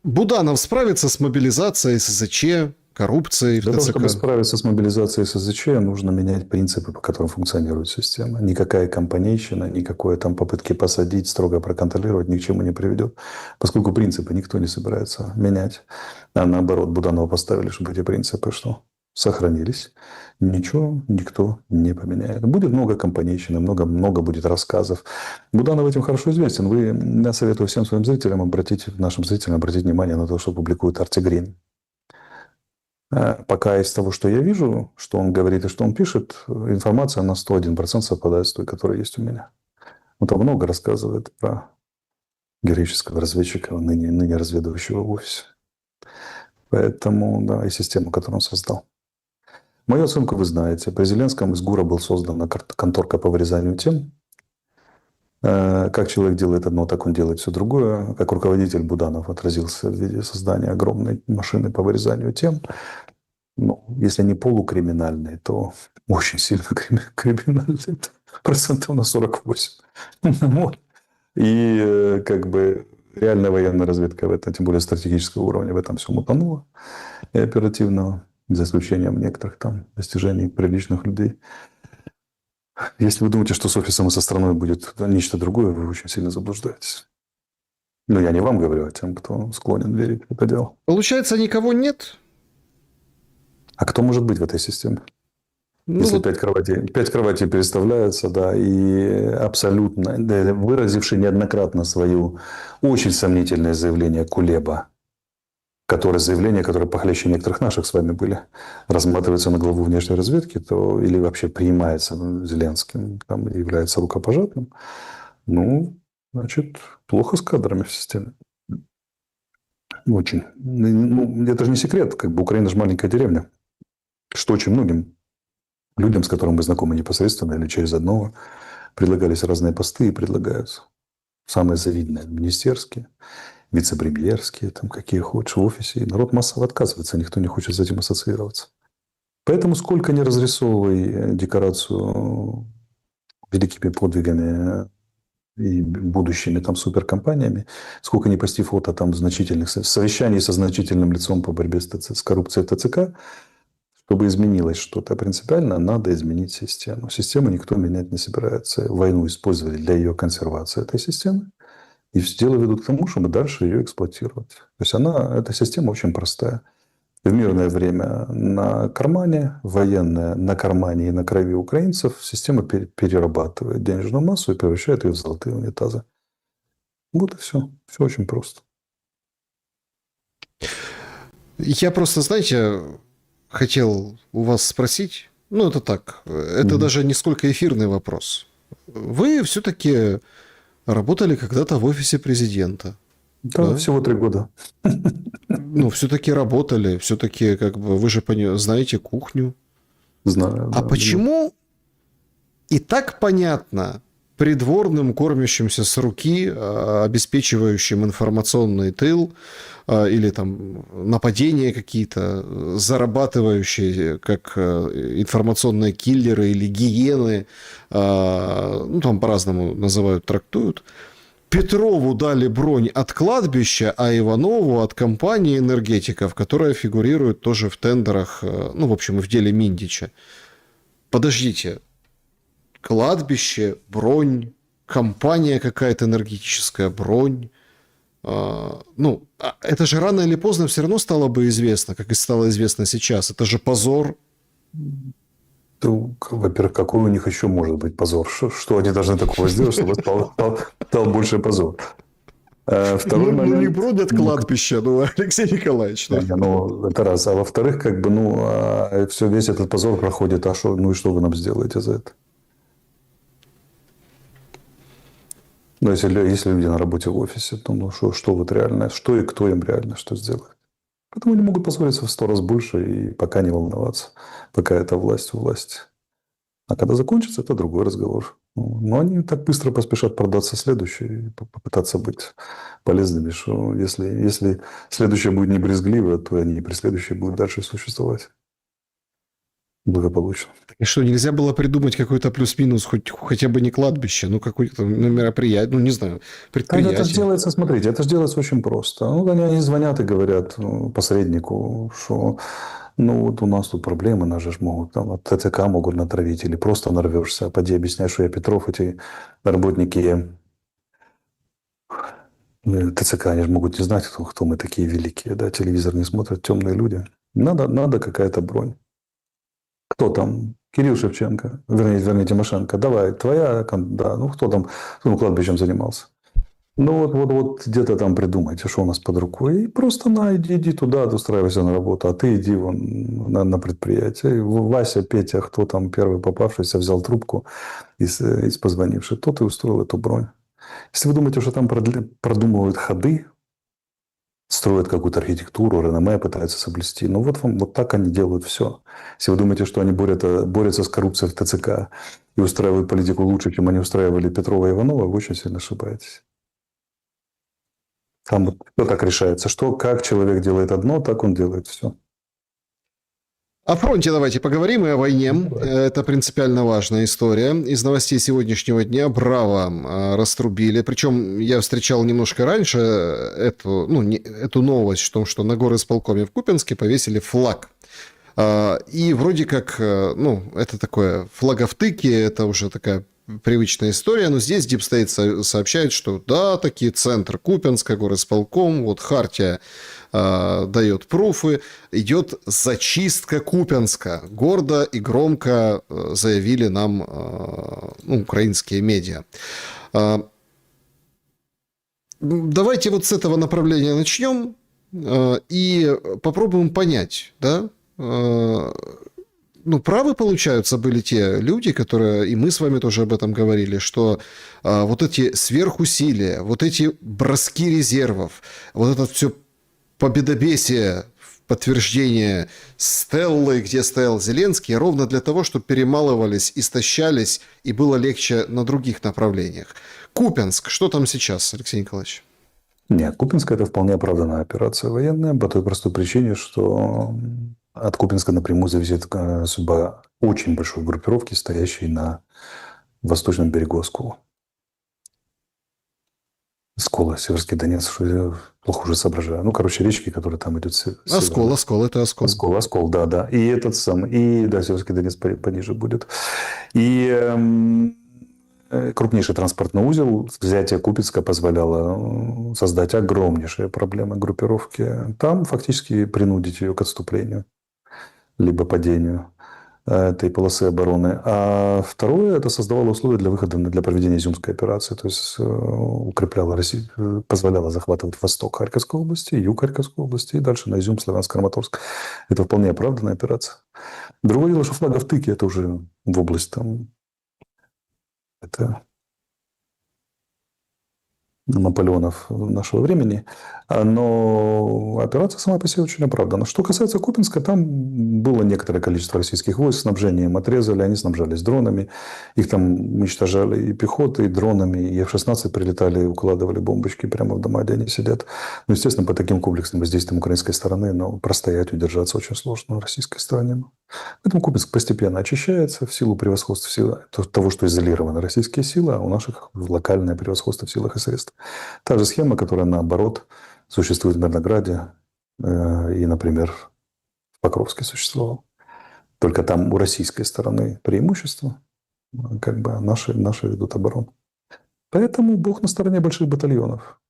Буданов справится с мобилизацией, СЗЧ, коррупцией в Для того, чтобы ТЦК? справиться с мобилизацией СЗЧ, нужно менять принципы, по которым функционирует система. Никакая компанейщина, никакой там попытки посадить, строго проконтролировать ни к чему не приведет. Поскольку принципы никто не собирается менять. А наоборот, Буданова поставили, чтобы эти принципы что? Сохранились. Ничего никто не поменяет. Будет много компанейщины, много будет рассказов. Буданов этим хорошо известен. Я советую всем своим зрителям нашим зрителям обратить внимание на то, что публикует Артигрин. Пока из того, что я вижу, что он говорит и что он пишет, информация на 101% совпадает с той, которая есть у меня. Он там много рассказывает про героического разведчика, ныне разведывающего в офисе. Поэтому, да, и систему, которую он создал. Мою оценку вы знаете. При Зеленском из ГУРа был создана конторка по вырезанию тем. Как человек делает одно, так он делает все другое. Как руководитель Буданов отразился в виде создания огромной машины по вырезанию тем. Ну, если не полукриминальные, то очень сильно криминальные. Процентов на 48. Вот. И как бы реальная военная разведка в этом, тем более стратегического уровня, в этом всем утонула. И оперативного, за исключением некоторых там достижений приличных людей. Если вы думаете, что с офисом и со страной будет нечто другое, вы очень сильно заблуждаетесь. Но я не вам говорю, а тем, кто склонен верить в это дело. Получается, никого нет? А кто может быть в этой системе? Ну, Если вот 5 кроватей переставляются, да, и абсолютно, да, выразивший неоднократно свое очень сомнительное заявление Кулеба, заявления, которые похлеще некоторых наших с вами были, рассматривается на главу внешней разведки, то или вообще принимается Зеленским, там, является рукопожатным, ну, значит, плохо с кадрами в системе. Очень. Ну, это же не секрет, как бы Украина же маленькая деревня, что очень многим людям, с которыми мы знакомы непосредственно или через одного, предлагались разные посты и предлагаются. Самые завидные министерские, вице-премьерские, там какие хочешь в офисе. И народ массово отказывается, никто не хочет с этим ассоциироваться. Поэтому сколько не разрисовывай декорацию великими подвигами и будущими там суперкомпаниями, сколько не пости фото там значительных совещаний со значительным лицом по борьбе с коррупцией в ТЦК, чтобы изменилось что-то принципиально, надо изменить систему. Систему никто менять не собирается. Войну использовали для ее консервации этой системы. И дело ведут к тому, чтобы дальше ее эксплуатировать. То есть эта система очень простая. В мирное время на кармане, военное на кармане и на крови украинцев система перерабатывает денежную массу и превращает ее в золотые унитазы. Вот и все. Все очень просто. я просто, знаете, хотел у вас спросить, ну, это так, это даже не сколько эфирный вопрос. Вы все-таки работали когда-то в офисе президента. Да, Да? всего 3 года. Ну, все-таки работали, все-таки, как бы, вы же знаете кухню. Знаю, А да. почему и так понятно придворным, кормящимся с руки, обеспечивающим информационный тыл или там нападения какие-то, зарабатывающие как информационные киллеры или гиены, ну там по-разному называют, трактуют, Петрову дали бронь от кладбища, а Иванову от компании энергетиков, которая фигурирует тоже в тендерах, ну, в общем, и в деле Миндича. Подождите, кладбище, бронь, компания какая-то энергетическая, бронь. Ну, это же рано или поздно все равно стало бы известно, как и стало известно сейчас. Это же позор. Во-первых, какой у них еще может быть позор? Что они должны такого сделать, чтобы стал больше позор? Второй Ну, не момент. бронь от кладбища, ну, Алексей Николаевич. Ну. Ну, это раз. А во-вторых, как бы, весь этот позор проходит. А что, ну и что вы нам сделаете за это? Ну, если люди на работе в офисе, то ну, что вот реально, что и кто им реально что сделает? Поэтому они могут позволить в 100 раз больше и пока не волноваться, пока это власть у власти. А когда закончится, это другой разговор. Но они так быстро поспешат продаться следующее и попытаться быть полезными, что если следующее будет не брезгливо, то они и при следующей будут дальше существовать. благополучно. И что, нельзя было придумать какой-то плюс-минус, хотя бы не кладбище, ну, какое-то мероприятие, ну, не знаю, Так это же предприятие. делается, смотрите, это же делается очень просто. Ну, они звонят и говорят посреднику, что ну вот у нас тут проблемы, нас же могут там от ТЦК могут натравить, или просто нарвешься. А поди объясняй, что я Петров, эти работники ТЦК, они же могут не знать, кто мы такие великие, да, телевизор не смотрят, темные люди. Надо какая-то бронь. Кто там? Кирилл Шевченко, вернее, Тимошенко. Давай, твоя, да, ну кто там, кладбищем занимался? Ну вот где-то там придумайте, что у нас под рукой. И просто иди туда, устраивайся на работу, а ты иди вон на предприятие. И Вася, Петя, кто там первый попавшийся, взял трубку из позвонивших, тот и устроил эту бронь. Если вы думаете, что там продумывают ходы, строят какую-то архитектуру, реноме пытаются соблюсти, ну вот так они делают все. Если вы думаете, что они борются с коррупцией в ТЦК и устраивают политику лучше, чем они устраивали Петрова и Иванова, вы очень сильно ошибаетесь. Там вот все так решается, что как человек делает одно, так он делает все. О фронте давайте поговорим и о войне. Давай. Это принципиально важная история. Из новостей сегодняшнего дня Браво раструбили. Причем я встречал немножко раньше эту новость о том, что на горисполкоме в Купянске повесили флаг. И вроде как, это такое флаговтыки, это уже такая привычная история, но здесь Deep State сообщает, что да, такие центр Купянска, горисполком, вот хартия дает пруфы, идет зачистка Купянска. Гордо и громко заявили нам украинские медиа. Давайте вот с этого направления начнем и попробуем понять, да, правы, получаются, были те люди, которые, и мы с вами тоже об этом говорили, что вот эти сверхусилия, вот эти броски резервов, вот это все победобесие в подтверждение Стеллы, где стоял Зеленский, ровно для того, чтобы перемалывались, истощались, и было легче на других направлениях. Купянск, что там сейчас, Алексей Николаевич? Нет, Купинск – это вполне оправданная операция военная по той простой причине, что от Купинска напрямую зависит судьба очень большой группировки, стоящей на восточном берегу Оскола. Оскола, Северский Донец, что я плохо уже соображаю. Речки, которые там идут. Оскол, это Оскол. Оскол, да. И этот самый, Северский Донец пониже будет. И крупнейший транспортный узел, взятие Купинска позволяло создать огромнейшие проблемы группировки. Там фактически принудить ее к отступлению, либо падению этой полосы обороны. А второе, это создавало условия для выхода, для проведения Изюмской операции. То есть укрепляло Россию, позволяло захватывать восток Харьковской области, юг Харьковской области и дальше на Изюм, Славянск, Краматорск. Это вполне оправданная операция. Другое дело, что флаговтыки – это уже в область там. Это Наполеонов нашего времени. Но операция сама по себе очень оправдана. Что касается Купинска, там было некоторое количество российских войск, снабжение им отрезали, они снабжались дронами, их там уничтожали и пехотой, и дронами, и F-16 прилетали и укладывали бомбочки прямо в дома, где они сидят. Естественно, по таким комплексным воздействиям украинской стороны, простоять, удержаться очень сложно в российской стороне. Поэтому Купинск постепенно очищается в силу превосходства силы, того, что изолированы российские силы, а у наших локальное превосходство в силах и средствах. Та же схема, которая, наоборот, существует в Мирнограде и, например, в Покровске существовала. Только там у российской стороны преимущество, наши ведут оборону. Поэтому Бог на стороне больших батальонов.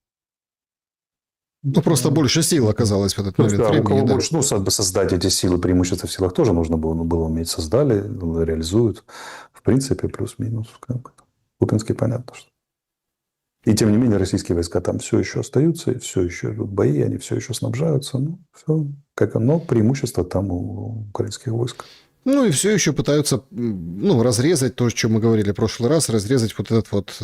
Просто больше сил оказалось в этот момент времени. У кого больше, создать эти силы, преимущества в силах тоже нужно было уметь. Создали, реализуют. В принципе, плюс-минус. Купинский понятно, что. И тем не менее, российские войска там все еще остаются, и все еще идут бои, они все еще снабжаются. Все но преимущество там у украинских войск. И все еще пытаются, разрезать то, о чем мы говорили в прошлый раз, разрезать вот этот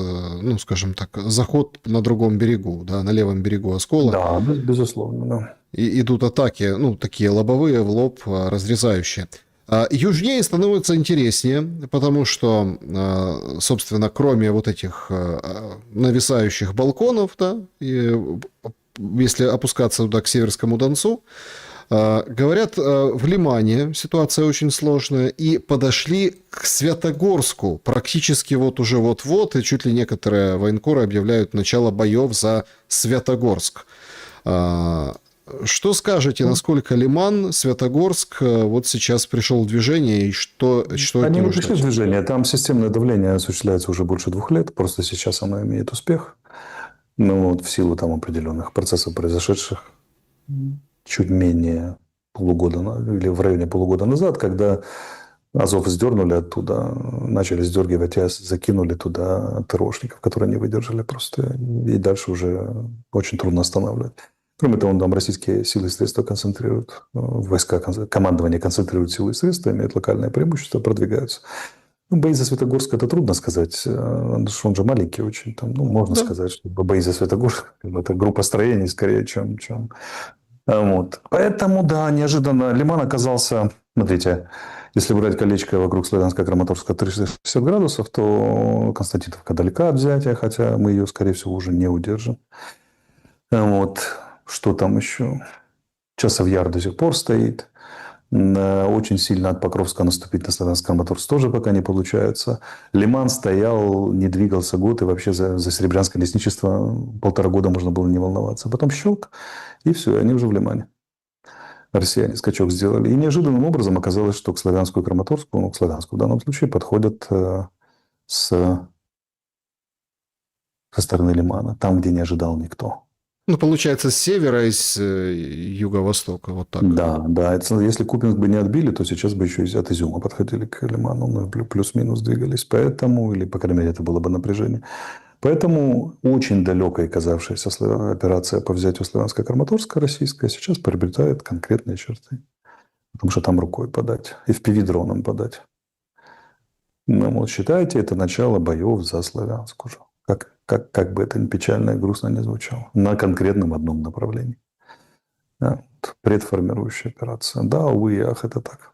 скажем так, заход на другом берегу, да, на левом берегу Оскола. Да, безусловно, да. И идут атаки, такие лобовые, в лоб, разрезающие. Южнее становится интереснее, потому что, собственно, кроме вот этих нависающих балконов, да, и если опускаться туда к Северскому Донцу, Говорят, в Лимане ситуация очень сложная, и подошли к Святогорску. Практически вот уже вот-вот, и чуть ли некоторые военкоры объявляют начало боев за Святогорск. Что скажете, насколько Лиман, Святогорск вот сейчас пришел в движение, и что от Они него не пришли в ждать? движение. Там системное давление осуществляется уже больше 2 лет. Просто сейчас оно имеет успех. Ну, вот в силу там определенных процессов, произошедших чуть менее полугода или в районе полугода назад, когда Азов сдернули оттуда, начали сдергивать и закинули туда ТРОшников, которые не выдержали просто. И дальше уже очень трудно останавливать. Кроме того, там российские силы и средства концентрируют, войска, командование концентрирует силы и средства, имеют локальное преимущество, продвигаются. Ну, бои за Светогорск это трудно сказать. Он же маленький очень. Там, ну, можно Да. сказать, что бои за Светогорск это группа строений скорее, чем. Вот. Поэтому, да, неожиданно Лиман оказался, смотрите, если брать колечко вокруг Славянска-Краматорска 360 градусов, то Константиновка далека от взятия, хотя мы ее, скорее всего, уже не удержим. Вот. Что там еще? Часов-Яр до сих пор стоит. Очень сильно от Покровска наступить на Славянск-Краматорск тоже пока не получается. Лиман стоял, не двигался год, и вообще за Серебрянское лесничество 1,5 года можно было не волноваться. Потом щелк, и все, они уже в Лимане. Россияне скачок сделали. И неожиданным образом оказалось, что к Славянску и Краматорску, ну, к Славянску в данном случае, подходят со стороны Лимана, там, где не ожидал никто. Ну, получается, с севера и с юго-востока, вот так. Да, да. Если Купинск бы не отбили, то сейчас бы еще и от Изюма подходили к Лиману. Ну, плюс-минус двигались. Поэтому, или, по крайней мере, это было бы напряжение. Поэтому очень далекая казавшаяся операция по взятию Славянска-Краматорска российская сейчас приобретает конкретные черты. Потому что там рукой подать. И FPV-дроном подать. Ну, вот считайте, это начало боев за Славянск уже. Как бы это ни печально и грустно не звучало. На конкретном одном направлении. Да, предформирующая операция. Да, увы и ах, это так.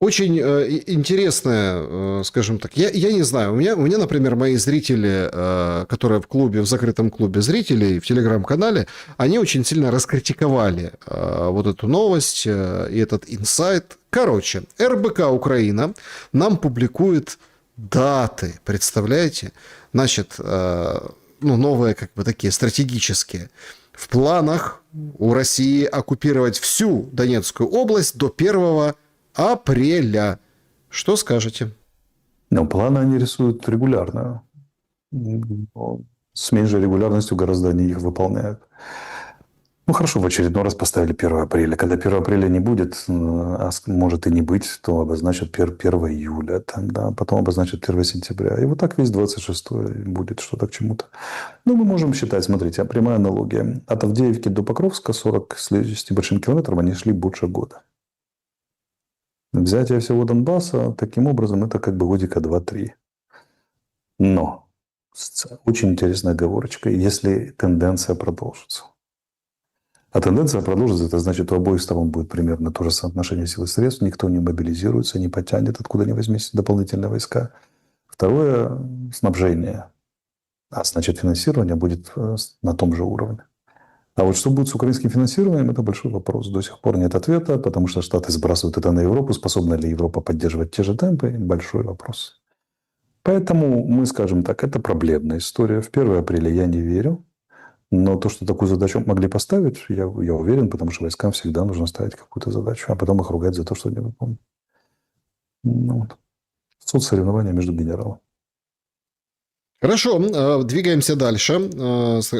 Очень интересная, скажем так, я не знаю, у меня, например, мои зрители, которые в клубе, в закрытом клубе зрителей, в телеграм-канале, они очень сильно раскритиковали вот эту новость и этот инсайт. Короче, РБК Украина нам публикует даты, представляете? Значит, ну, новые как бы такие стратегические. В планах у России оккупировать всю Донецкую область до 1 апреля. Что скажете? Но планы они рисуют регулярно. Но с меньшей регулярностью гораздо они их выполняют. Ну, хорошо, в очередной раз поставили 1 апреля. Когда 1 апреля не будет, а может и не быть, то обозначат 1 июля, там, да, потом обозначат 1 сентября. И вот так весь 26 будет что-то к чему-то. Ну, мы можем считать, смотрите, прямая аналогия. От Авдеевки до Покровска 40 с небольшим километров они шли больше года. Взятие всего Донбасса, таким образом, это как бы годика 2-3. Но очень интересная оговорочка, если тенденция продолжится. А тенденция продолжится, это значит, у обоих сторон будет примерно то же соотношение сил и средств, никто не мобилизируется, не потянет, откуда ни возьмись дополнительные войска. Второе – снабжение, а значит, финансирование будет на том же уровне. А вот что будет с украинским финансированием, это большой вопрос. До сих пор нет ответа, потому что Штаты сбрасывают это на Европу. Способна ли Европа поддерживать те же темпы? Большой вопрос. Поэтому мы скажем так, это проблемная история. В 1 апреля я не верю. Но то, что такую задачу могли поставить, я уверен, потому что войскам всегда нужно ставить какую-то задачу, а потом их ругать за то, что не выполнили. Ну, вот. Соцсоревнования между генералами. Хорошо, двигаемся дальше.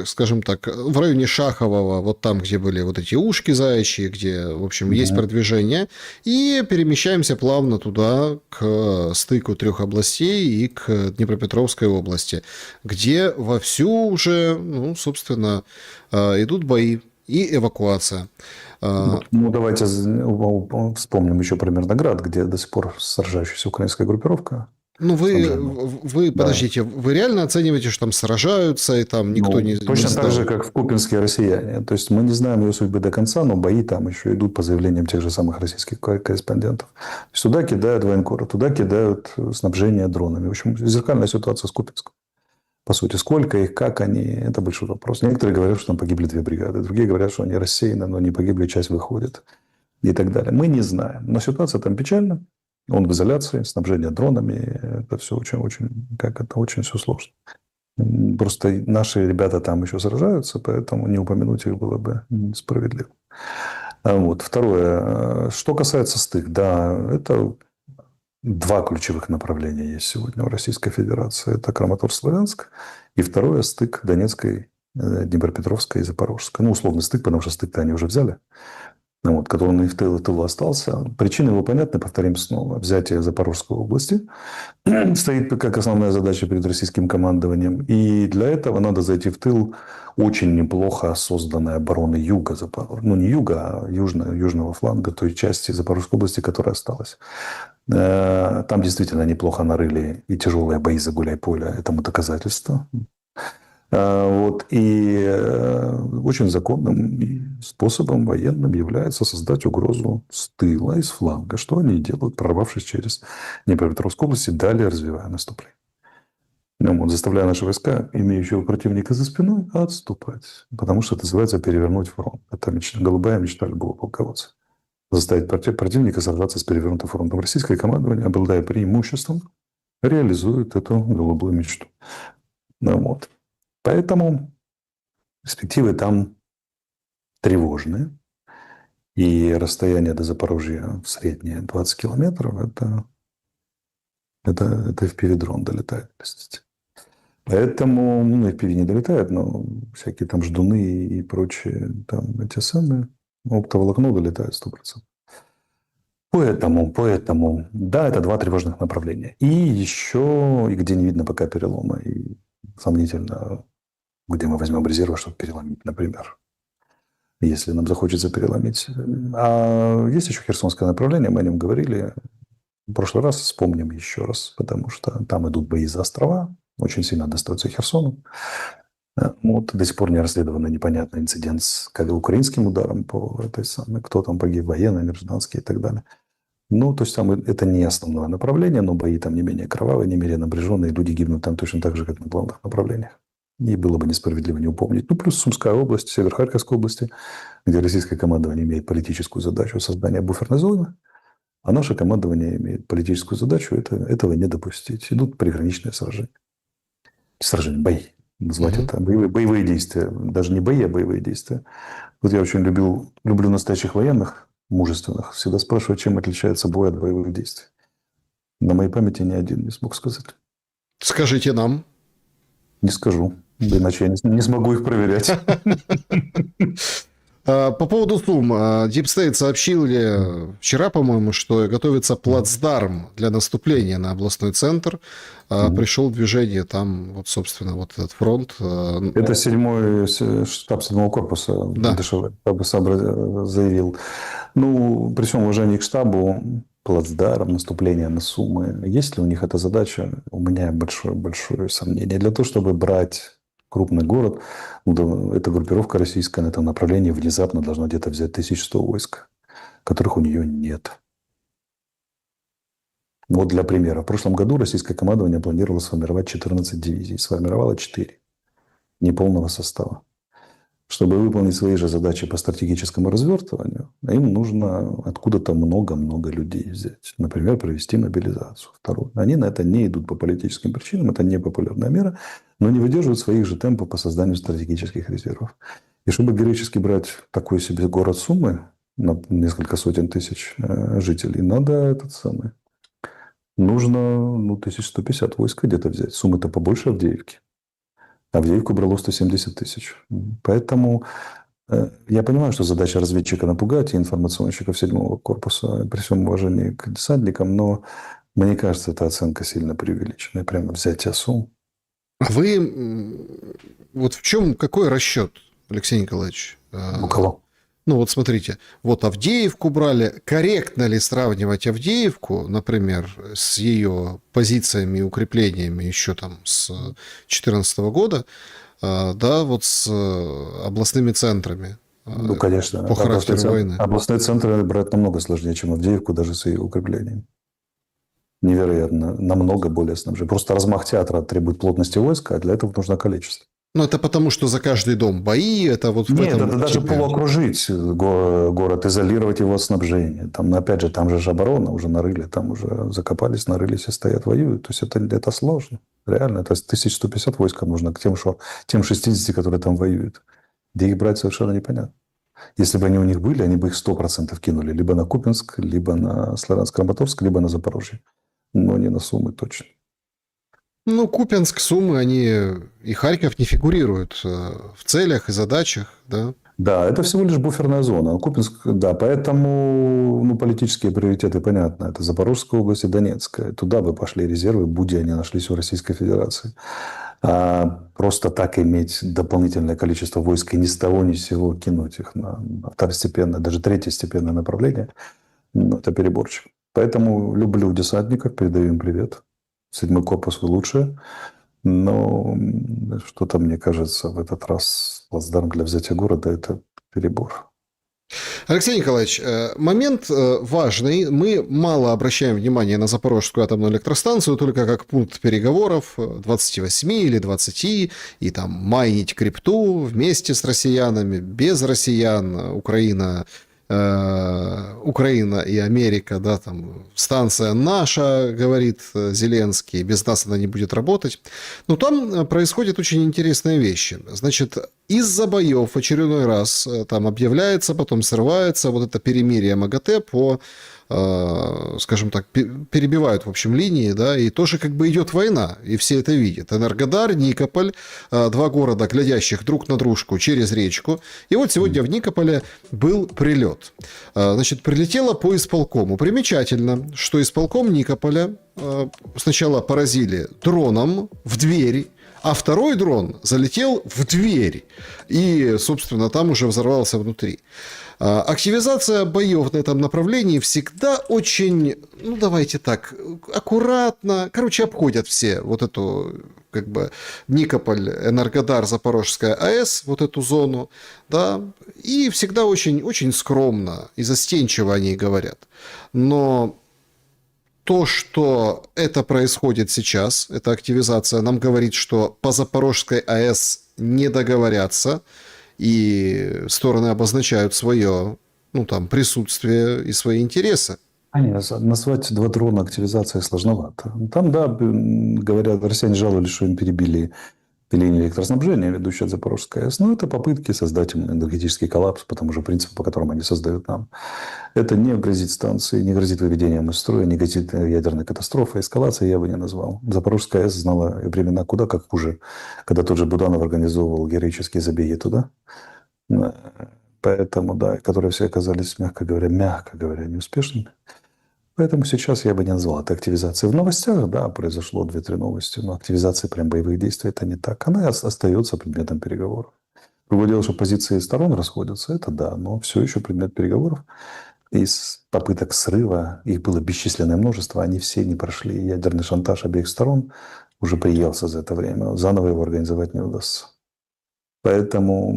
Скажем так, в районе Шахового, вот там, где были вот эти ушки заячьи, где, в общем, есть продвижение, и перемещаемся плавно туда, к стыку 3 областей и к Днепропетровской области, где вовсю уже, ну, собственно, идут бои и эвакуация. Ну, давайте вспомним еще про Мирноград, где до сих пор сражающаяся украинская группировка. Ну, вы подождите, вы реально оцениваете, что там сражаются, и там никто не точно сдал? так же, как в Купинске россияне. То есть мы не знаем ее судьбы до конца, но бои там еще идут по заявлениям тех же самых российских корреспондентов. То есть туда кидают военкоры, туда кидают снабжение дронами. В общем, зеркальная ситуация с Купинском. По сути, сколько их, как они, это большой вопрос. Некоторые говорят, что там погибли 2 бригады, другие говорят, что они рассеяны, но не погибли, часть выходит. и так далее. Мы не знаем. Но ситуация там печальна. Он в изоляции, снабжение дронами. Это все очень все сложно. Просто наши ребята там еще сражаются, поэтому не упомянуть их было бы несправедливо. Вот. Второе. Что касается стык. Да, это два ключевых направления есть сегодня в Российской Федерации. Это Краматорск-Славянск. И второе – стык Донецкой, Днепропетровской и Запорожской. Ну, условный стык, потому что стык-то они уже взяли. Вот, который в тылу остался. Причина его понятна, повторим снова. Взятие Запорожской области стоит как основная задача перед российским командованием. И для этого надо зайти в тыл очень неплохо созданной обороны юга Запорожья. Ну, не юга, а южного фланга той части Запорожской области, которая осталась. Там действительно неплохо нарыли и тяжелые бои за Гуляйполе. Этому доказательство. Вот. И очень законным способом военным является создать угрозу с тыла и с фланга, что они делают, прорвавшись через Днепропетровскую область и далее развивая наступление. Вот, заставляя наши войска, имеющего противника за спиной, отступать. Потому что это называется перевернуть фронт. Это голубая мечта любого полководца. Заставить противника сражаться с перевернутым фронтом. Российское командование, обладая преимуществом, реализует эту голубую мечту. Вот. Поэтому перспективы там тревожные. И расстояние до Запорожья в среднее 20 километров – это FPV-дрон долетает. Поэтому, ну, FPV не долетает, но всякие там ждуны и прочие там эти самые оптоволокно долетает 100%. Поэтому, да, это два тревожных направления. И еще, и где не видно пока перелома, и сомнительно, где мы возьмем резервы, чтобы переломить, например, если нам захочется переломить. А есть еще Херсонское направление, мы о нем говорили в прошлый раз, вспомним еще раз, потому что там идут бои за острова, очень сильно достается Херсону. Вот, до сих пор не расследован непонятный инцидент с украинским ударом по этой самой, кто там погиб, военные, гражданские и так далее. Ну, то есть там это не основное направление, но бои там не менее кровавые, не менее напряженные, люди гибнут там точно так же, как на главных направлениях. И было бы несправедливо не упомнить. Ну, плюс Сумская область, север Харьковской области, где российское командование имеет политическую задачу создания буферной зоны, а наше командование имеет политическую задачу этого не допустить. Идут приграничные сражения. Бои. Назвать это боевые действия. Даже не бои, а боевые действия. Вот я очень люблю настоящих военных, мужественных. Всегда спрашиваю, чем отличается бой от боевых действий. На моей памяти ни один не смог сказать. Скажите нам. Не скажу. Иначе я не смогу их проверять. По поводу Сум. Deep State сообщили вчера, по-моему, что готовится плацдарм для наступления на областной центр. Пришел в движение там, вот, собственно, вот этот фронт. Это штаб 7-го корпуса. Да. Заявил. Ну, при всем уважении к штабу, плацдарм, наступление на Сумы. Есть ли у них эта задача? У меня большое сомнение. Для того, чтобы брать крупный город, эта группировка российская на этом направлении внезапно должна где-то взять 1100 войск, которых у нее нет. Вот для примера. В прошлом году российское командование планировало сформировать 14 дивизий. Сформировало 4 неполного состава. Чтобы выполнить свои же задачи по стратегическому развертыванию, им нужно откуда-то много-много людей взять. Например, провести мобилизацию. Второе. Они на это не идут по политическим причинам. Это непопулярная мера, но не выдерживают своих же темпов по созданию стратегических резервов. И чтобы героически брать такой себе город Сумы на несколько сотен тысяч жителей, нужно 1150 войск где-то взять. Суммы-то побольше Авдеевки. Авдеевку брало 170 тысяч. Поэтому я понимаю, что задача разведчика напугать и информационщиков 7-го корпуса при всем уважении к десантникам, но мне кажется, эта оценка сильно преувеличенная. Прямо взятие Сум. А вы... Вот в чем, какой расчет, Алексей Николаевич? У кого? Ну, вот смотрите, вот Авдеевку брали. Корректно ли сравнивать Авдеевку, например, с ее позициями и укреплениями еще там с 2014 года, да, вот с областными центрами? Ну, конечно. По характеру войны. Областные центры брать намного сложнее, чем Авдеевку, даже с ее укреплениями. Невероятно. Намного более снабжены. Просто размах театра требует плотности войска, а для этого нужно количество. Ну, это потому, что за каждый дом бои, это вот в Нет, этом это даже чемпионате. полуокружить город, изолировать его от снабжения. Там, опять же, там же оборона уже нарыли, там уже закопались, нарылись и стоят, воюют. То есть это сложно. Реально, это 1150 войска нужно к тем 60, которые там воюют. Где их брать, совершенно непонятно. Если бы они у них были, они бы их 100% кинули. Либо на Купинск, либо на Славянск-Краматорск, либо на Запорожье. Но не на Сумы точно. Ну, Купянск, Сумы, они и Харьков не фигурируют в целях и задачах, да. Да, это всего лишь буферная зона. Купинск, да, поэтому политические приоритеты понятны. Это Запорожская область и Донецкая. Туда бы пошли резервы, будь они нашлись у Российской Федерации. А просто так иметь дополнительное количество войск и ни с того ни с сего кинуть их на второстепенное, даже третьестепенное направление, ну, это переборчик. Поэтому люблю десантников, передаю им привет. 7-й корпус вы лучшие. Но что-то, мне кажется, в этот раз плацдарм для взятия города – это перебор. Алексей Николаевич, момент важный. Мы мало обращаем внимание на Запорожскую атомную электростанцию только как пункт переговоров 28 или 20, и там майнить крипту вместе с россиянами, без россиян, Украина и Америка, да, там станция наша, говорит Зеленский, без нас она не будет работать. Но там происходят очень интересные вещи. Значит, из-за боев в очередной раз там объявляется, потом срывается вот это перемирие МАГАТЭ по, скажем так, перебивают, в общем, линии, да, и тоже как бы идет война, и все это видят. Энергодар, Никополь, два города, глядящих друг на дружку через речку. И вот сегодня в Никополе был прилет. Значит, прилетело по исполкому. Примечательно, что исполком Никополя сначала поразили дроном в дверь, а второй дрон залетел в дверь и, собственно, там уже взорвался внутри. Активизация боев на этом направлении всегда очень, ну давайте так, аккуратно, короче, обходят все вот эту, как бы, Никополь, Энергодар, Запорожская АЭС, вот эту зону, да, и всегда очень, очень скромно и застенчиво они говорят. Но то, что это происходит сейчас, эта активизация, нам говорит, что по Запорожской АЭС не договорятся, и стороны обозначают свое, ну, там, присутствие и свои интересы. Назвать два дрона активизацией сложновато. Там, да, говорят, россияне жаловались, что им перебили линию электроснабжения, ведущую от Запорожской АЭС. Но это попытки создать энергетический коллапс по тому же принципу, по которому они создают нам. Это не грозит станции, не грозит выведением из строя, не грозит ядерной катастрофой. Эскалацией я бы не назвал. Запорожская АЭС знала времена куда как хуже, когда тот же Буданов организовывал героические забеги туда. Поэтому, да, которые все оказались, мягко говоря, неуспешными. Поэтому сейчас я бы не назвал это активизацией. В новостях, да, произошло 2-3 новости, но активизация прям боевых действий – это не так. Она остается предметом переговоров. Другое дело, что позиции сторон расходятся, это да, но все еще предмет переговоров. Из попыток срыва, их было бесчисленное множество, они все не прошли. Ядерный шантаж обеих сторон уже приелся за это время. Заново его организовать не удастся. Поэтому,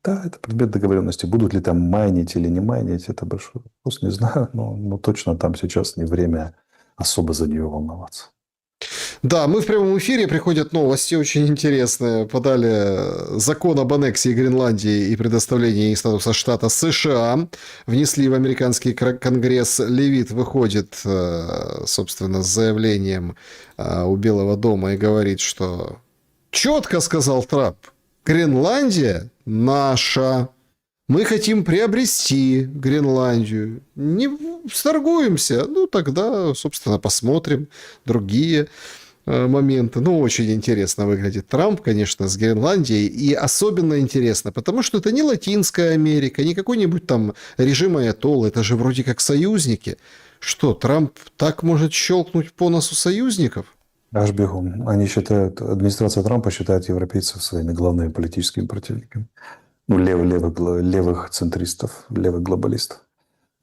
да, это предмет договоренности. Будут ли там майнить или не майнить, это большой вопрос, не знаю. Но точно там сейчас не время особо за нее волноваться. Да, мы в прямом эфире, приходят новости очень интересные. Подали закон об аннексии Гренландии и предоставлении ей статуса штата США. Внесли в американский конгресс. Левит выходит, собственно, с заявлением у Белого дома и говорит, что четко сказал Трамп, Гренландия наша. Мы хотим приобрести Гренландию. Не сторгуемся. Ну, тогда, собственно, посмотрим другие моменты. Ну, очень интересно выглядит Трамп, конечно, с Гренландией. И особенно интересно, потому что это не Латинская Америка, не какой-нибудь там режим Аятолл. Это же вроде как союзники. Что, Трамп так может щелкнуть по носу союзников? Аж бегом. Они считают, администрация Трампа считает европейцев своими главными политическими противниками. Ну, левых центристов, левых глобалистов.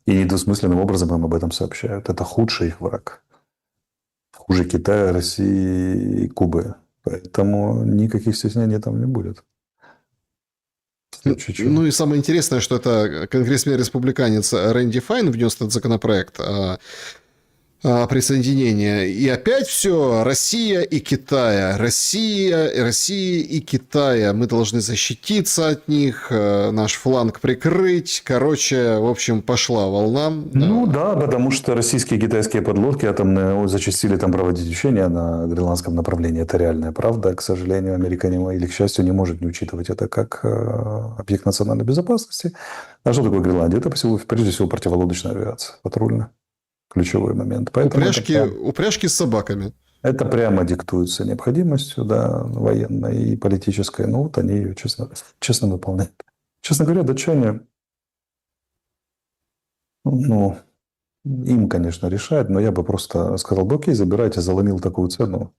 И недвусмысленным образом им об этом сообщают. Это худший их враг. Хуже Китая, России и Кубы. Поэтому никаких стеснений там не будет. Ну и самое интересное, что это конгрессмен-республиканец Рэнди Файн внес этот законопроект. присоединения. И опять все Россия и Китая. Россия и Китая. Мы должны защититься от них, наш фланг прикрыть. Короче, в общем, пошла волна. Ну да, потому что российские и китайские подлодки атомные зачастили там проводить учения на гренландском направлении. Это реальная правда. К сожалению, Америка или, к счастью, не может не учитывать это как объект национальной безопасности. А что такое Гренландия? Это прежде всего противолодочная авиация, патрульная. Ключевой момент. Поэтому Упряжки с собаками. это прямо диктуется необходимостью, да, военной и политической. Ну, вот они ее честно выполняют. Честно говоря, датчане, ну, им, конечно, решать, но я бы просто сказал бы, окей, забирайте, заломил такую цену.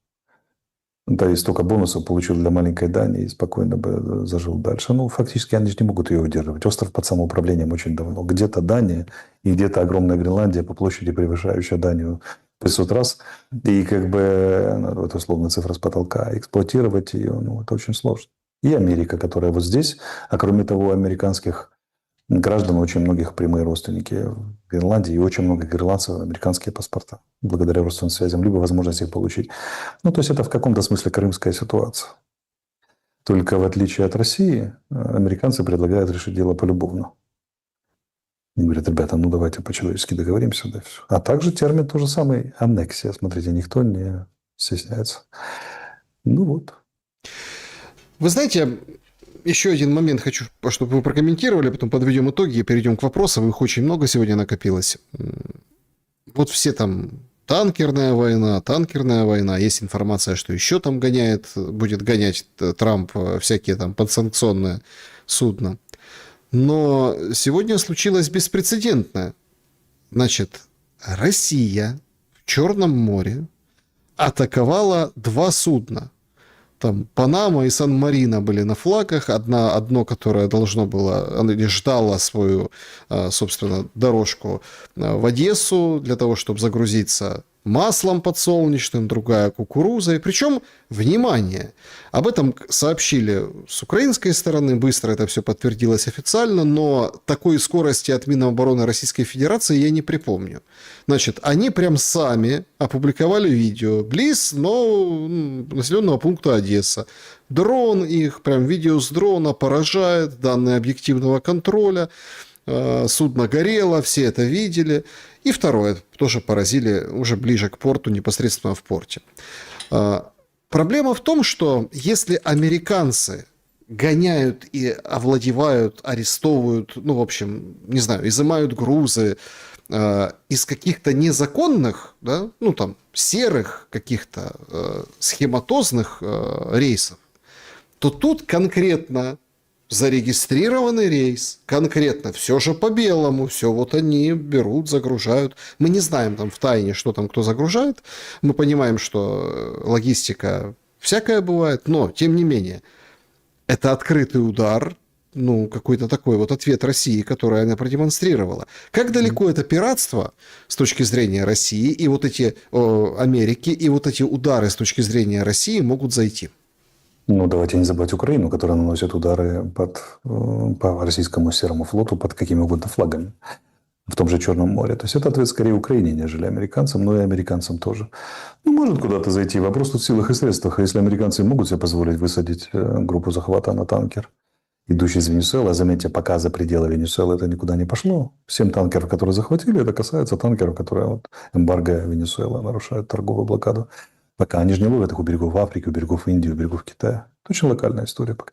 Да, и столько бонусов получил для маленькой Дании и спокойно бы зажил дальше. Ну, фактически они же не могут ее удерживать. Остров под самоуправлением очень давно. Где-то Дания и где-то огромная Гренландия по площади, превышающая Данию 500 раз. И как бы, это условно цифра с потолка, эксплуатировать ее, ну, это очень сложно. И Америка, которая вот здесь, а кроме того, американских граждан очень многих прямые родственники в Гренландии, и очень много гренландцев американские паспорта, благодаря родственным связям, либо возможности их получить. Ну, то есть это в каком-то смысле крымская ситуация. Только в отличие от России, американцы предлагают решить дело полюбовно. Они говорят, ребята, ну давайте по-человечески договоримся. Да, все. А также термин тот же самый аннексия. Смотрите, никто не стесняется. Ну вот. Вы знаете, еще один момент хочу, чтобы вы прокомментировали, потом подведем итоги и перейдем к вопросам. Их очень много сегодня накопилось. Вот все там танкерная война. Есть информация, что еще там будет гонять Трамп всякие там подсанкционные судна. Но сегодня случилось беспрецедентное. Значит, Россия в Черном море атаковала 2 судна. Там Панама и Сан-Марино были на флагах. Одно, которое должно было, ждало свою, собственно, дорожку в Одессу для того, чтобы загрузиться маслом подсолнечным, другая кукурузой. Причем, внимание, об этом сообщили с украинской стороны, быстро это все подтвердилось официально, но такой скорости от Минобороны Российской Федерации я не припомню. Значит, они прям сами опубликовали видео близ населенного пункта Одесса. Дрон их, прям видео с дрона поражает, данные объективного контроля. Судно горело, все это видели. И второе, тоже поразили уже ближе к порту, непосредственно в порте. Проблема в том, что если американцы гоняют и овладевают, арестовывают, ну, в общем, не знаю, изымают грузы из каких-то незаконных, да, ну, там, серых каких-то схематозных рейсов, то тут конкретно зарегистрированный рейс, конкретно все же по белому, все вот они берут, загружают. Мы не знаем там в тайне, что там кто загружает. Мы понимаем, что логистика всякая бывает, но тем не менее это открытый удар, ну, какой-то такой вот ответ России, который она продемонстрировала. Как далеко это пиратство с точки зрения России и вот эти Америки, и вот эти удары с точки зрения России могут зайти? Ну, давайте не забывать Украину, которая наносит удары по российскому серому флоту под какими угодно флагами в том же Черном море. То есть это ответ скорее Украине, нежели американцам, но и американцам тоже. Ну, может куда-то зайти. Вопрос тут в силах и средствах. Если американцы могут себе позволить высадить группу захвата на танкер, идущий из Венесуэлы, а заметьте, пока за пределы Венесуэлы это никуда не пошло. 7 танкеров, которые захватили, это касается танкеров, которые вот эмбарго Венесуэлы нарушают торговую блокаду. Пока они же не ловят их у берегов Африки, у берегов Индии, у берегов Китая. Это очень локальная история пока.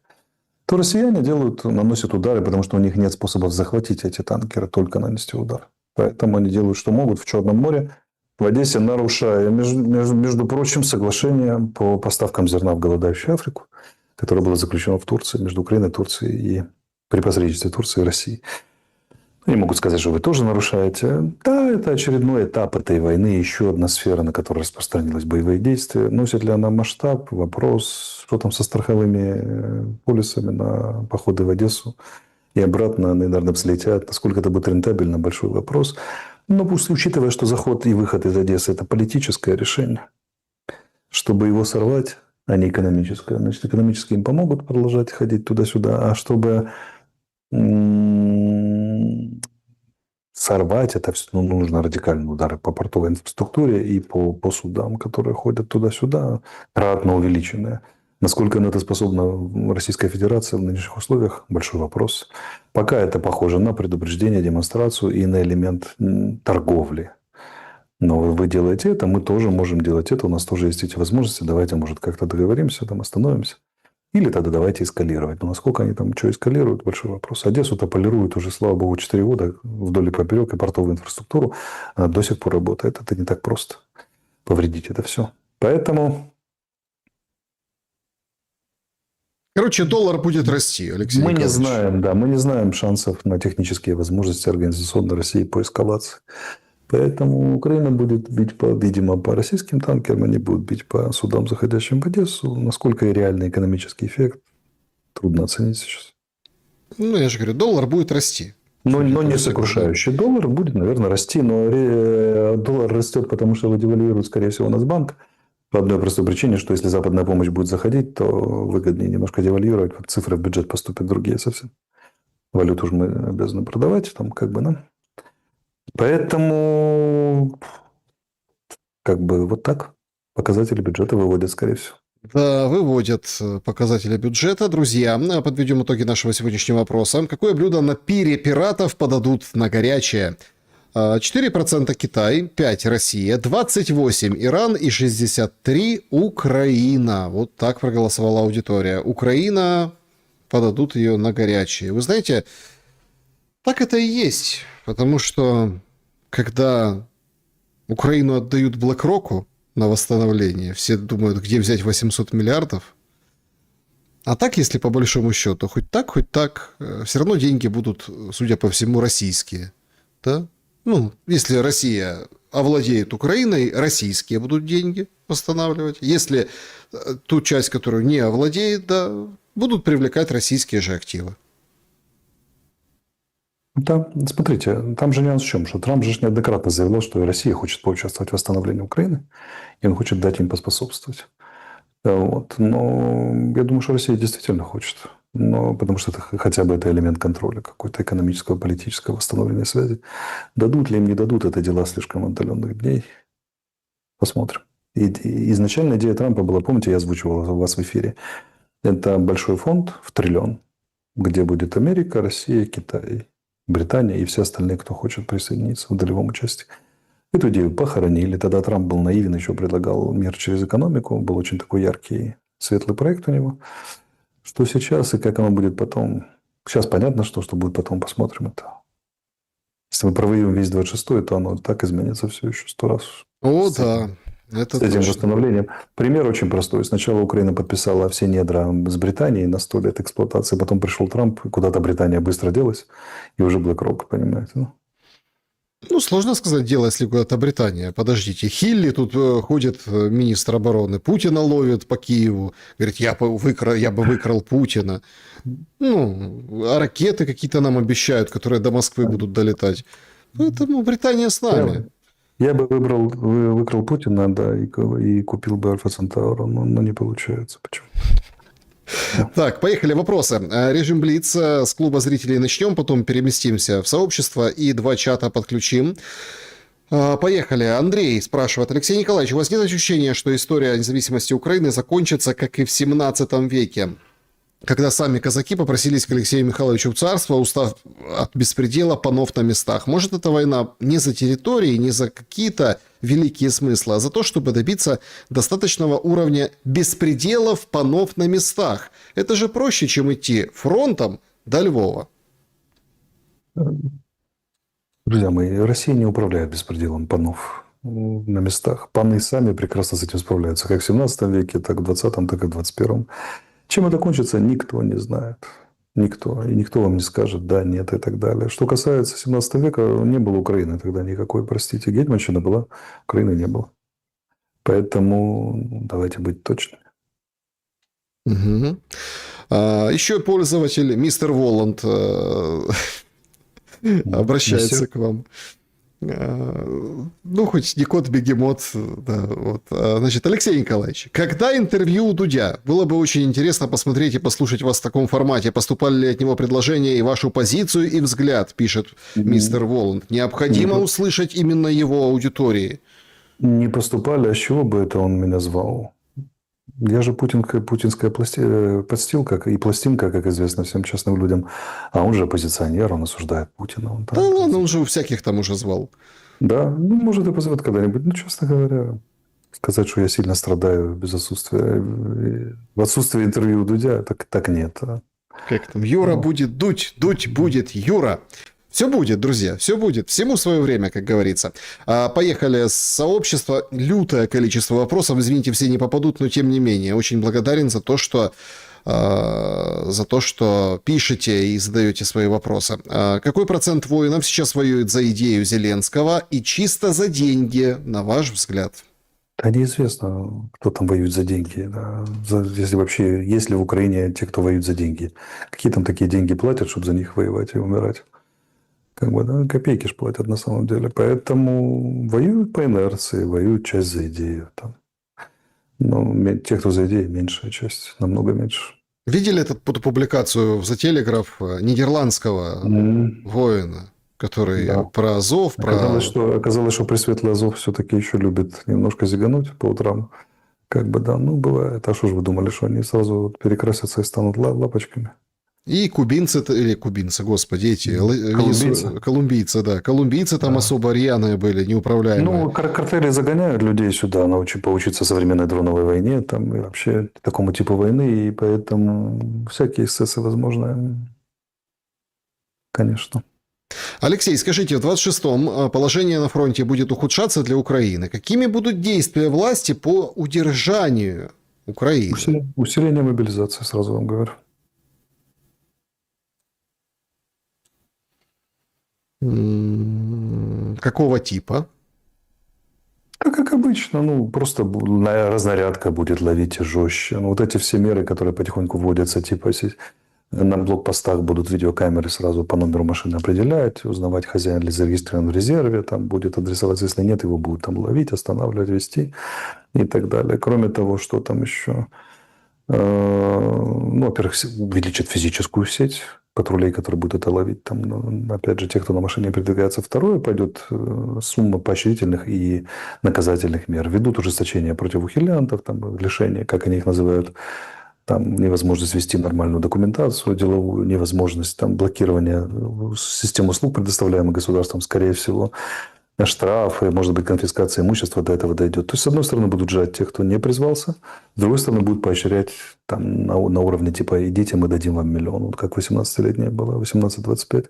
То россияне наносят удары, потому что у них нет способов захватить эти танкеры, только нанести удар. Поэтому они делают, что могут в Черном море, в Одессе, нарушая, между прочим, соглашение по поставкам зерна в голодающую Африку, которое было заключено в Турции, между Украиной, Турцией и при посредничестве Турции и России. Они могут сказать, что вы тоже нарушаете. Да, это очередной этап этой войны, еще одна сфера, на которой распространились боевые действия. Носит ли она масштаб? Вопрос, что там со страховыми полисами на походы в Одессу и обратно, они, наверное, взлетят. Насколько это будет рентабельно, большой вопрос. Но пусть, учитывая, что заход и выход из Одессы – это политическое решение, чтобы его сорвать, а не экономическое. Значит, экономически им помогут продолжать ходить туда-сюда, а чтобы сорвать это все, ну, нужно радикальные удары по портовой инфраструктуре и по судам, которые ходят туда-сюда, кратно увеличенные. Насколько на это способна Российская Федерация в нынешних условиях – большой вопрос. Пока это похоже на предупреждение, демонстрацию и на элемент торговли. Но вы делаете это, мы тоже можем делать это, у нас тоже есть эти возможности. Давайте, может, как-то договоримся, там остановимся. Или тогда давайте эскалировать. Но насколько они там что эскалируют, большой вопрос. Одессу-то полируют уже, слава богу, 4 года вдоль и поперек, и портовую инфраструктуру. Она до сих пор работает. Это не так просто повредить это все. Поэтому... Короче, доллар будет расти, Алексей Мы Николаевич. не знаем, да, мы не знаем шансов на технические возможности организационной России по эскалации. Поэтому Украина будет бить, видимо, по российским танкерам, они будут бить по судам, заходящим в Одессу. Насколько и реальный экономический эффект, трудно оценить сейчас. Ну, я же говорю, доллар будет расти. Но не сокрушающий. Доллар будет, наверное, расти, но доллар растет, потому что его девальвирует, скорее всего, Нацбанк. По одной простой причине, что если западная помощь будет заходить, то выгоднее немножко девальвировать, цифры в бюджет поступят другие совсем. Валюту же мы обязаны продавать, там как бы, да. Поэтому как бы вот так показатели бюджета выводят, скорее всего. Да, выводят показатели бюджета. Друзья, подведем итоги нашего сегодняшнего вопроса. Какое блюдо на пире пиратов подадут на горячее? 4% Китай, 5% Россия, 28% Иран и 63% Украина. Вот так проголосовала аудитория. Украина, подадут ее на горячее. Вы знаете, так это и есть. Потому что, когда Украину отдают BlackRock'у на восстановление, все думают, где взять 800 миллиардов. А так, если по большому счету, хоть так, все равно деньги будут, судя по всему, российские. Да? Ну, если Россия овладеет Украиной, российские будут деньги восстанавливать. Если ту часть, которую не овладеет, да, будут привлекать российские же активы. Да, смотрите, там же нюанс в чем, что Трамп же неоднократно заявлял, что и Россия хочет поучаствовать в восстановлении Украины, и он хочет дать им поспособствовать. Вот. Но я думаю, что Россия действительно хочет. Но, потому что это, хотя бы это элемент контроля, какой-то экономического, политического восстановления связи. Дадут ли им, не дадут, это дела слишком отдаленных дней. Посмотрим. И изначально идея Трампа была, помните, я озвучивал у вас в эфире, это большой фонд в триллион, где будет Америка, Россия, Китай, Британия и все остальные, кто хочет присоединиться в долевом участии. Эту идею похоронили. Тогда Трамп был наивен, еще предлагал мир через экономику. Был очень такой яркий, светлый проект у него. Что сейчас и как оно будет потом. Сейчас понятно, что будет потом. Посмотрим это. Если мы провоюем весь 26-й, то оно так изменится все еще 100 раз. О, да. Это с этим точно. восстановлением. Пример очень простой. Сначала Украина подписала все недра с Британией на 100 лет эксплуатации. Потом пришел Трамп, и куда-то Британия быстро делась. И уже BlackRock, понимаете. Ну, сложно сказать дело, если куда-то Британия. Подождите, Хилли тут ходит, министр обороны, Путина ловит по Киеву. Говорит, я бы выкрал Путина. Ну, а ракеты какие-то нам обещают, которые до Москвы будут долетать. Поэтому Британия с нами. Я бы выкрал Путина, да, и купил бы Альфа Центаура, но не получается. Почему? Так, поехали, вопросы. Режим Блиц с клуба зрителей начнем, потом переместимся в сообщество и 2 чата подключим. Поехали. Андрей спрашивает. Алексей Николаевич, у вас нет ощущения, что история независимости Украины закончится, как и в 17 веке? Когда сами казаки попросились к Алексею Михайловичу в царство, устав от беспредела панов на местах. Может, эта война не за территории, не за какие-то великие смыслы, а за то, чтобы добиться достаточного уровня беспределов панов на местах. Это же проще, чем идти фронтом до Львова. Друзья мои, Россия не управляет беспределом панов на местах. Паны сами прекрасно с этим справляются. Как в 17 веке, так в 20-м, так и в 21-м. Чем это кончится, никто не знает. Никто. И никто вам не скажет да, нет и так далее. Что касается 17 века, не было Украины тогда никакой, простите. Гетьманщина была, Украины не было. Поэтому давайте быть точными. Угу. Еще пользователь, мистер Воланд, обращается к вам. Ну, хоть не кот-бегемот. Да, вот. Значит, Алексей Николаевич, когда интервью у Дудя? Было бы очень интересно посмотреть и послушать вас в таком формате. Поступали ли от него предложения и вашу позицию, и взгляд, пишет мистер Воланд. Необходимо Не, услышать именно его аудитории. не поступали, а с чего бы это он меня звал? Я же путинская подстилка и пластинка, как известно всем честным людям. А он же оппозиционер, он осуждает Путина. Он Да там, ладно, он же у всяких там уже звал. да, ну, может, и позовет когда-нибудь. Ну, честно говоря, сказать, что я сильно страдаю без отсутствия, в отсутствии интервью у Дудя, так нет. Как там? Юра будет дуть, дуть будет Юра. Все будет, друзья, все будет. Всему свое время, как говорится. Поехали с сообщества. Лютое количество вопросов. Извините, все не попадут, но тем не менее. Очень благодарен за то, что пишете и задаете свои вопросы. Какой процент воинов сейчас воюет за идею Зеленского и чисто за деньги, на ваш взгляд? Да неизвестно, кто там воюет за деньги. Да. Если вообще, есть ли в Украине те, кто воюет за деньги? Какие там такие деньги платят, чтобы за них воевать и умирать? Как бы, да, копейки ж платят на самом деле. Поэтому воюют по инерции, воюют часть за идею. Там. Но те, кто за идею, меньшая часть, намного меньше. Видели эту публикацию в The Telegraph нидерландского воина, который Да. про Азов, Оказалось, что Пресветлый Азов все-таки еще любит немножко зигануть по утрам. Как бы, да, ну, бывает. А что же вы думали, что они сразу перекрасятся и станут лапочками? И кубинцы, или кубинцы, господи, эти колумбийцы, да. Колумбийцы там особо рьяные были, неуправляемые. Ну, картели загоняют людей сюда, поучиться современной дроновой войне, там, и вообще такому типу войны, и поэтому всякие эксцессы возможны, конечно. Алексей, скажите, в 26-м положение на фронте будет ухудшаться для Украины. Какими будут действия власти по удержанию Украины? Усиление мобилизации, сразу вам говорю. Какого типа? Да, как обычно, просто разнарядка будет ловить жестче. Вот эти все меры, которые потихоньку вводятся, типа на блокпостах будут видеокамеры сразу по номеру машины определять, узнавать, хозяин ли зарегистрирован в резерве, там будет адресоваться, если нет, его будут там ловить, останавливать, вести и так далее. Кроме того, что там еще... во-первых, увеличат физическую сеть патрулей, которые будут это ловить. Там, опять же, те, кто на машине передвигается. Второе, пойдет сумма поощрительных и наказательных мер. Ведут ужесточение против ухилянтов, там, лишение, как они их называют, там, невозможность вести нормальную документацию деловую, невозможность там, блокирования систем услуг, предоставляемых государством, скорее всего, штрафы, может быть, конфискация имущества до этого дойдет. То есть, с одной стороны, будут жать тех, кто не призвался, с другой стороны, будут поощрять там, на уровне типа «идите, мы дадим вам миллион». Вот как 18-летняя была, 18-25.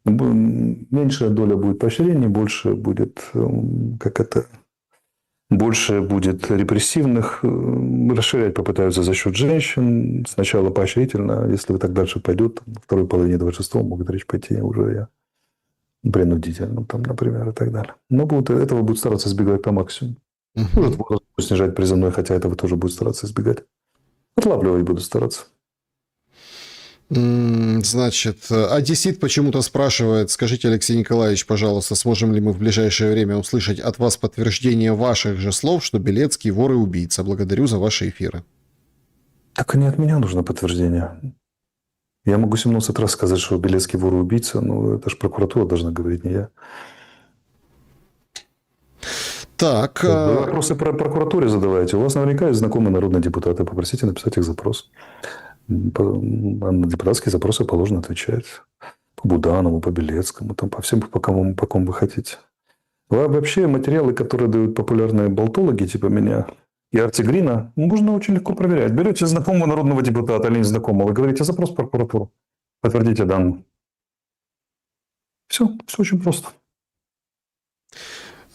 Меньшая доля будет поощрений, больше будет, больше будет репрессивных. Расширять попытаются за счет женщин. Сначала поощрительно. Если вы так дальше пойдет, во второй половине 26-го могут речь пойти уже принудительно, там, например, и так далее. Но этого будут стараться избегать по максимуму. Может, возраст снижать призывной, хотя этого тоже будут стараться избегать. Отлавливать будут стараться. Значит, одессит почему-то спрашивает, скажите, Алексей Николаевич, пожалуйста, сможем ли мы в ближайшее время услышать от вас подтверждение ваших же слов, что Белецкий вор и убийца? Благодарю за ваши эфиры. Так и не от меня нужно подтверждение. Я могу 17 раз сказать, что Белецкий вор и убийца, но это же прокуратура должна говорить, не я. Так. Вы вопросы про прокуратуре задавайте. У вас наверняка есть знакомые народные депутаты. Попросите написать их запрос. На депутатские запросы положено отвечать. По Буданову, по Белецкому, там, по всем, по кому вы хотите. Вообще материалы, которые дают популярные болтологи, типа меня и Арти Грина, можно очень легко проверять. Берете знакомого народного депутата или незнакомого, говорите запрос в прокуратуру, подтвердите данные. Все очень просто.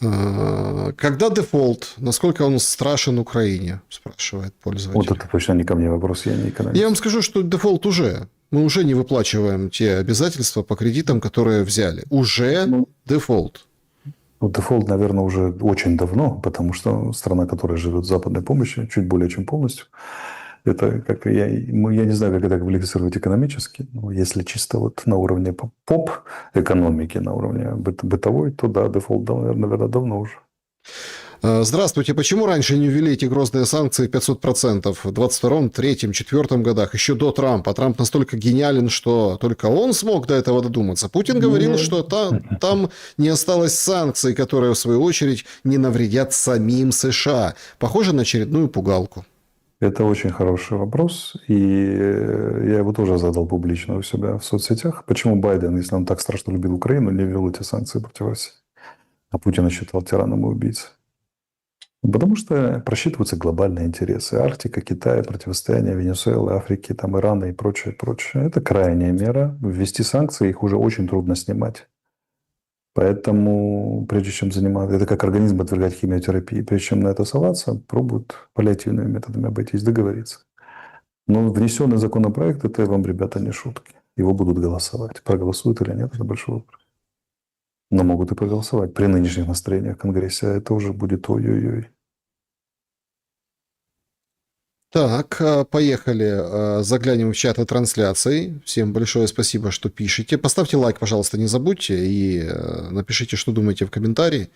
Когда дефолт? Насколько он страшен Украине? Спрашивает пользователь. Вот это точно не ко мне вопрос, я не экономист. Я вам скажу, что дефолт уже. Мы уже не выплачиваем те обязательства по кредитам, которые взяли. Уже дефолт. Дефолт, наверное, уже очень давно, потому что страна, которая живет с западной помощью, чуть более чем полностью, Это как я не знаю, как это квалифицировать экономически, но если чисто вот на уровне поп-экономики, на уровне бытовой, то да, дефолт, наверное, давно уже. Здравствуйте. Почему раньше не ввели эти грозные санкции 500% в 22-м, 3-м, 4-м годах, еще до Трампа? Трамп настолько гениален, что только он смог до этого додуматься. Путин говорил, что там не осталось санкций, которые, в свою очередь, не навредят самим США. Похоже на очередную пугалку. Это очень хороший вопрос, и я его тоже задал публично у себя в соцсетях. Почему Байден, если он так страшно любил Украину, не ввел эти санкции против России, а Путина считал тираном и убийцей? Потому что просчитываются глобальные интересы. Арктика, Китай, противостояние Венесуэлы, Африки, там, Ирана и прочее, прочее. Это крайняя мера. Ввести санкции, их уже очень трудно снимать. Поэтому, прежде чем заниматься, это как организм подвергать химиотерапии, прежде чем на это соваться, пробуют паллиативными методами обойтись, договориться. Но внесенный законопроект, это вам, ребята, не шутки. Его будут голосовать. Проголосуют или нет, это большой вопрос. Но могут и проголосовать при нынешних настроениях в Конгрессе. А это уже будет ой-ой-ой. Так, поехали. Заглянем в чаты трансляций. Всем большое спасибо, что пишете. Поставьте лайк, пожалуйста, не забудьте. И напишите, что думаете в комментарии.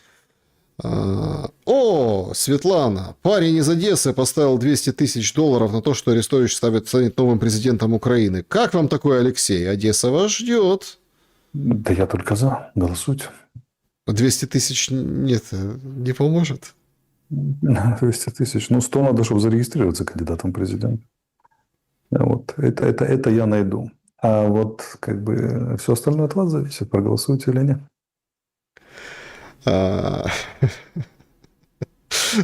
О, Светлана, парень из Одессы поставил $200 тысяч на то, что Арестович станет новым президентом Украины. Как вам такое, Алексей? Одесса вас ждет. Да я только за. Голосуйте. 200 тысяч нет, не поможет. 200 тысяч. Ну, 100 надо, чтобы зарегистрироваться кандидатом в президент. Вот. Это я найду. А вот как бы все остальное от вас зависит, проголосуете или нет.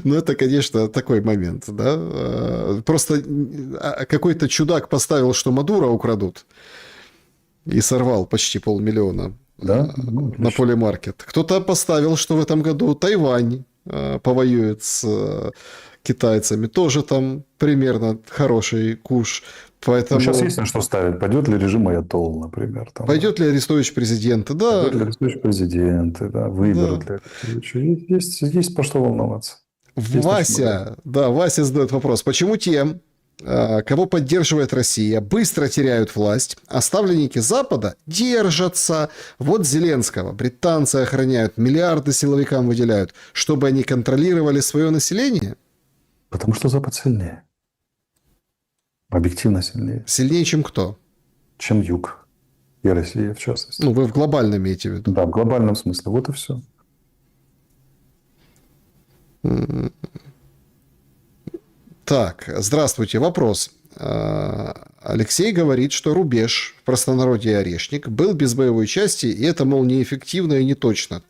Ну, это, конечно, такой момент, да. Просто какой-то чудак поставил, что Мадуро украдут, и сорвал почти 500 000 Да? Ну, на полимаркет. Кто-то поставил, что в этом году Тайвань повоюет с китайцами. Тоже там примерно хороший куш. Поэтому... сейчас есть на что ставить. Пойдет ли режим Аятолл, например? Там, Пойдет ли Арестович президента? Да. пойдет ли Арестович президента? Да, выберут ли Арестовича? Есть по что волноваться. Вася задает вопрос. Почему тем, кого поддерживает Россия, быстро теряют власть, а ставленники Запада держатся? Вот Зеленского британцы охраняют, миллиарды силовикам выделяют, чтобы они контролировали свое население? Потому что Запад сильнее. Объективно сильнее. Сильнее, чем кто? Чем Юг. И Россия, в частности. Ну, вы в глобальном имеете в виду. Да, в глобальном смысле. Вот и все. Так, здравствуйте. Вопрос. Алексей говорит, что рубеж, в простонародье орешник, был без боевой части, и это, мол, неэффективно и не точно.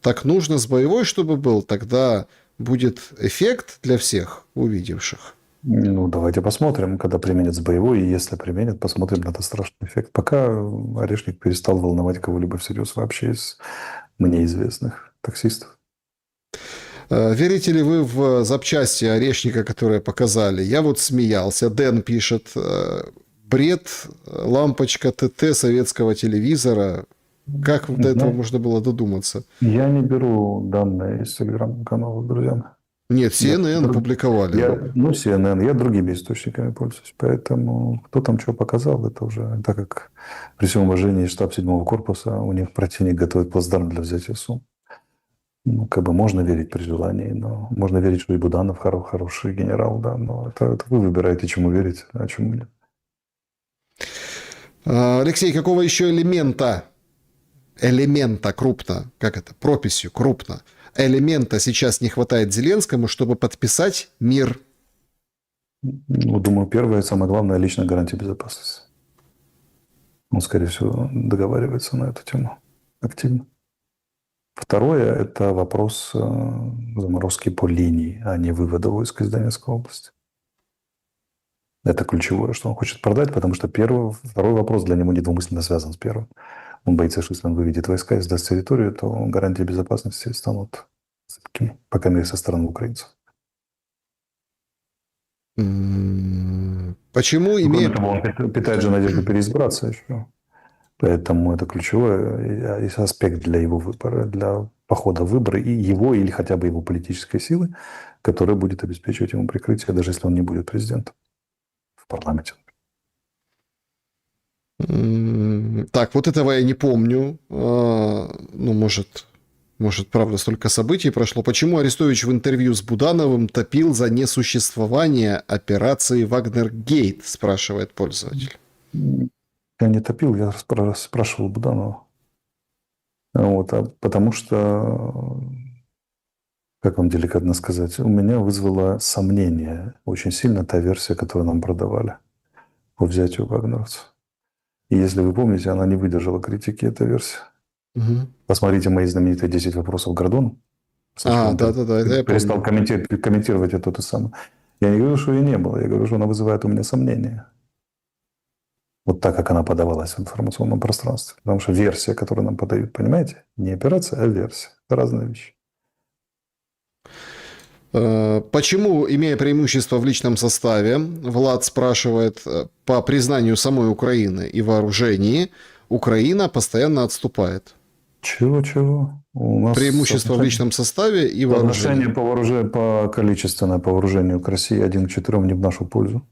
Так нужно с боевой, чтобы был, тогда будет эффект для всех увидевших. Ну, давайте посмотрим, когда применят с боевой, и если применят, посмотрим на этот страшный эффект. Пока орешник перестал волновать кого-либо всерьез вообще из мне известных таксистов. Верите ли вы в запчасти орешника, которые показали? Я вот смеялся. Дэн пишет, бред, лампочка ТТ советского телевизора. Как до этого можно было додуматься? Я не беру данные из телеграм-каналов, друзья. Нет, CNN публиковали. CNN. Я другими источниками пользуюсь. Поэтому кто там что показал, это уже... Так как при всем уважении штаб 7-го корпуса, у них противник готовит плацдарм для взятия Сум. Ну, как бы можно верить при желании, но можно верить, что и Буданов хороший генерал, да, но это вы выбираете, чему верить, а чему нет. Алексей, какого еще элемента крупно, как это, прописью крупно, элемента сейчас не хватает Зеленскому, чтобы подписать мир? Ну, думаю, первое, самое главное, личная гарантия безопасности. Он, скорее всего, договаривается на эту тему активно. Второе – это вопрос заморозки по линии, а не вывода войск из Донецкой области. Это ключевое, что он хочет продать, потому что второй вопрос для него недвусмысленно связан с первым. Он боится, что если он выведет войска и сдаст территорию, то гарантии безопасности станут зыбкими, по крайней мере, со стороны украинцев. Почему Кроме того, он питает же надежду переизбраться еще. Поэтому это ключевой аспект для его выбора, для похода в выборы и его или хотя бы его политической силы, которая будет обеспечивать ему прикрытие, даже если он не будет президентом. в парламенте. Так, вот этого я не помню. Ну, может, правда, столько событий прошло. Почему Арестович в интервью с Будановым топил за несуществование операции «Вагнер-Гейт», спрашивает пользователь. Я не топил, я спрашивал Буданова. Вот, потому что, как вам деликатно сказать, у меня вызвало сомнение очень сильно та версия, которую нам продавали по взятию вагнеровцев. И если вы помните, она не выдержала критики, эта версия. Угу. Посмотрите мои знаменитые 10 вопросов к Гордону. Да-да-да, это я перестал помню. комментировать это самое. Я не говорю, что ее не было. Я говорю, что она вызывает у меня сомнения. Вот так, как она подавалась в информационном пространстве. Потому что версия, которую нам подают, понимаете, не операция, а версия. Это разные вещи. Почему, имея преимущество в личном составе, Влад спрашивает, по признанию самой Украины и вооружении, Украина постоянно отступает? Чего? У нас Преимущество в личном составе и вооружении. Соотношение по количественное по вооружению к России 1 к 4 не в нашу пользу.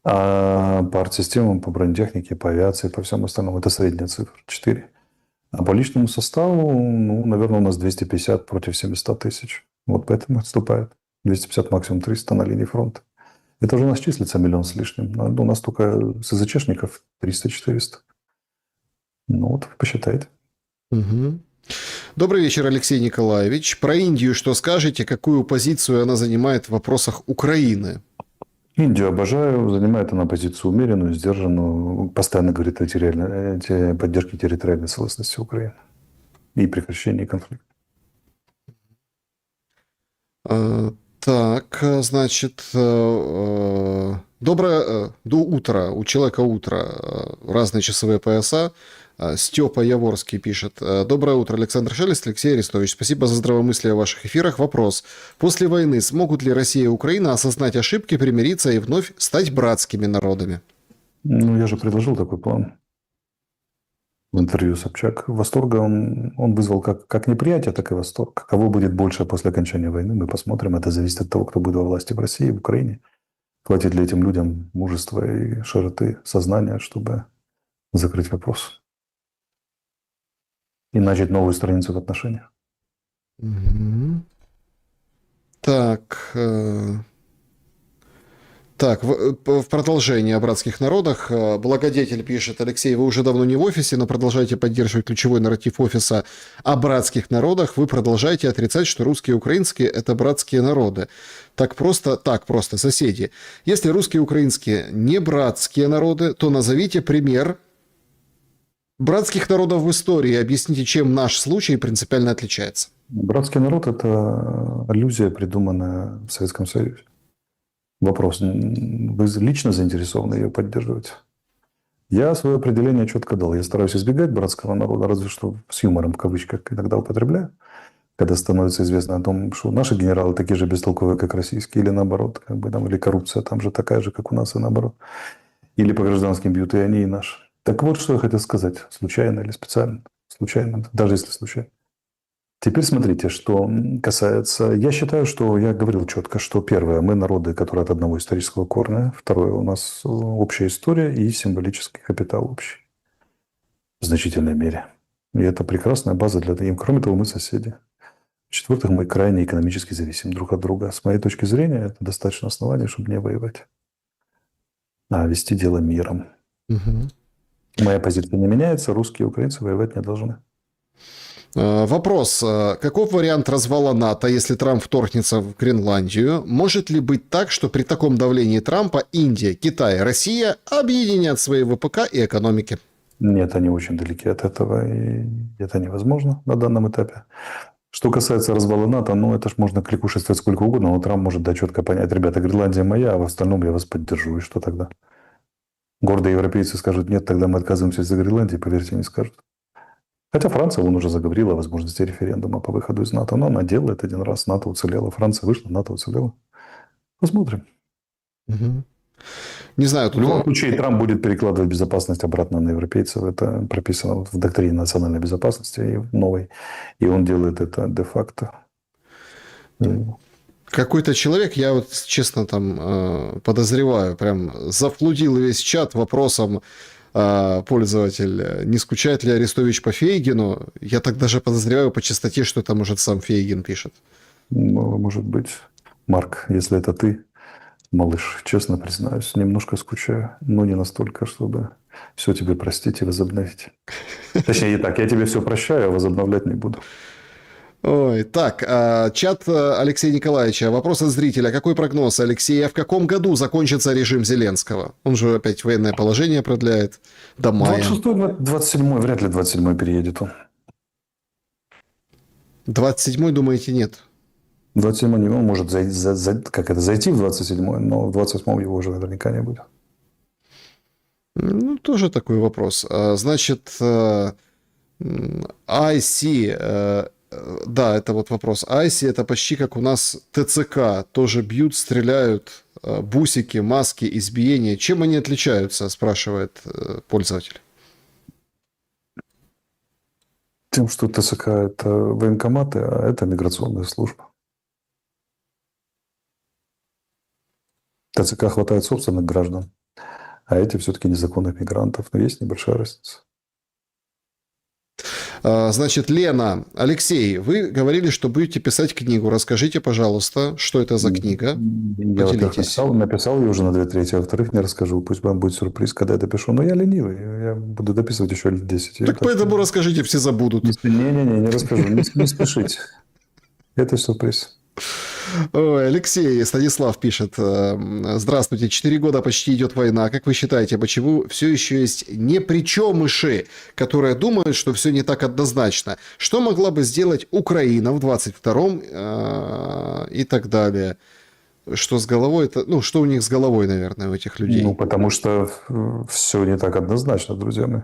А по артсистемам, по бронетехнике, по авиации, по всему остальному это средняя цифра 4. А по личному составу, ну, наверное, у нас 250 против 700 тысяч. Вот поэтому отступает. 250, максимум 300 на линии фронта. Это уже у нас числится 1 миллион с лишним. У нас только СЗЧшников 300-400. Ну вот, посчитайте. Угу. Добрый вечер, Алексей Николаевич. Про Индию что скажете? Какую позицию она занимает в вопросах Украины? Индию обожаю. Занимает она позицию умеренную, сдержанную. Постоянно говорит о поддержке территориальной целостности Украины и прекращении конфликта. Так, значит, доброе утро. У человека утро. Разные часовые пояса. Степа Яворский пишет. Доброе утро, Александр Шелест, Алексей Арестович. Спасибо за здравомыслие в ваших эфирах. Вопрос. После войны смогут ли Россия и Украина осознать ошибки, примириться и вновь стать братскими народами? Ну, я же предложил такой план в интервью Собчак. Восторга он вызвал как неприятие, так и восторг. Кого будет больше после окончания войны, мы посмотрим. Это зависит от того, кто будет во власти в России, в Украине. Хватит ли этим людям мужества и широты сознания, чтобы закрыть вопрос и начать новую страницу в отношениях. Угу. Так, в продолжение о братских народах. Благодетель пишет: Алексей, вы уже давно не в офисе, но продолжаете поддерживать ключевой нарратив офиса о братских народах. Вы продолжаете отрицать, что русские и украинские – это братские народы. Так просто, соседи. Если русские и украинские не братские народы, то назовите пример братских народов в истории и объясните, чем наш случай принципиально отличается. Братский народ – это аллюзия, придуманная в Советском Союзе. Вопрос. Вы лично заинтересованы ее поддерживать? Я свое определение четко дал. Я стараюсь избегать братского народа, разве что с юмором в кавычках иногда употребляю, когда становится известно о том, что наши генералы такие же бестолковые, как российские, или наоборот, или коррупция там же такая же, как у нас, и наоборот. Или по гражданским бьют и они, и наши. Так вот, что я хотел сказать. Случайно или специально? Случайно, даже если случайно. Теперь смотрите, что касается... Я считаю, что я говорил четко, что первое, мы народы, которые от одного исторического корня. Второе, у нас общая история и символический капитал общий. В значительной мере. И это прекрасная база для им. Кроме того, мы соседи. В-четвертых, мы крайне экономически зависим друг от друга. С моей точки зрения, это достаточно основание, чтобы не воевать, а вести дело миром. Угу. Моя позиция не меняется. Русские и украинцы воевать не должны. Вопрос. Каков вариант развала НАТО, если Трамп вторгнется в Гренландию? Может ли быть так, что при таком давлении Трампа Индия, Китай, Россия объединят свои ВПК и экономики? Нет, они очень далеки от этого, и это невозможно на данном этапе. Что касается развала НАТО, ну, это ж можно кликушествовать сколько угодно, но Трамп может дать четко понять: ребята, Гренландия моя, а в остальном я вас поддержу. И что тогда? Гордые европейцы скажут: нет, тогда мы отказываемся из-за Гренландии, поверьте, не скажут. Хотя Франция, он уже заговорила о возможности референдума по выходу из НАТО. Но она делает один раз, НАТО уцелела. Франция вышла, НАТО уцелела. Посмотрим. Угу. Не знаю. В любом случае, Трамп будет перекладывать безопасность обратно на европейцев. Это прописано в доктрине национальной безопасности новой. И он делает это де-факто. Какой-то человек, я вот честно там подозреваю, прям зафлудил весь чат вопросом, пользователь, не скучает ли Арестович по Фейгину. Я так даже подозреваю по частоте, что это, может, сам Фейгин пишет. Ну, может быть, Марк, если это ты, малыш, честно признаюсь, немножко скучаю, но не настолько, чтобы все тебе простить и возобновить. Точнее, и так, я тебе все прощаю, а возобновлять не буду. Ой, так, чат Алексея Николаевича. Вопрос от зрителя. Какой прогноз, Алексей? А в каком году закончится режим Зеленского? Он же опять военное положение продляет до мая. 26-й, 27-й, вряд ли 27-й переедет он. 27-й, думаете, нет? 27-й не он может зайти в 27-й, но в 28-м его уже наверняка не будет. Ну, тоже такой вопрос. Значит, IC, да, это вот вопрос. IC это почти как у нас ТЦК. Тоже бьют, стреляют, бусики, маски, избиения. Чем они отличаются, спрашивает пользователь. Тем, что ТСК – это военкоматы, а это миграционная служба. ТЦК хватает собственных граждан, а эти все-таки незаконных мигрантов. Но есть небольшая разница. Значит, Лена, Алексей, вы говорили, что будете писать книгу. Расскажите, пожалуйста, что это за книга? Я, во-первых, Поделитесь. написал ее уже на 2/3, а во-вторых, не расскажу. Пусть вам будет сюрприз, когда я допишу. Но я ленивый, я буду дописывать еще лет 10. Так поэтому расскажите, все забудут. Не расскажу. Не спешите. Это сюрприз. Ой, Алексей, Станислав пишет. Здравствуйте, 4 года почти идет война. Как вы считаете, почему все еще есть непричемыши, которые думают, что все не так однозначно? Что могла бы сделать Украина в 22-м и так далее? Что с головой? Это, ну, что у них с головой, наверное, у этих людей? Ну, потому что все не так однозначно, друзья мои.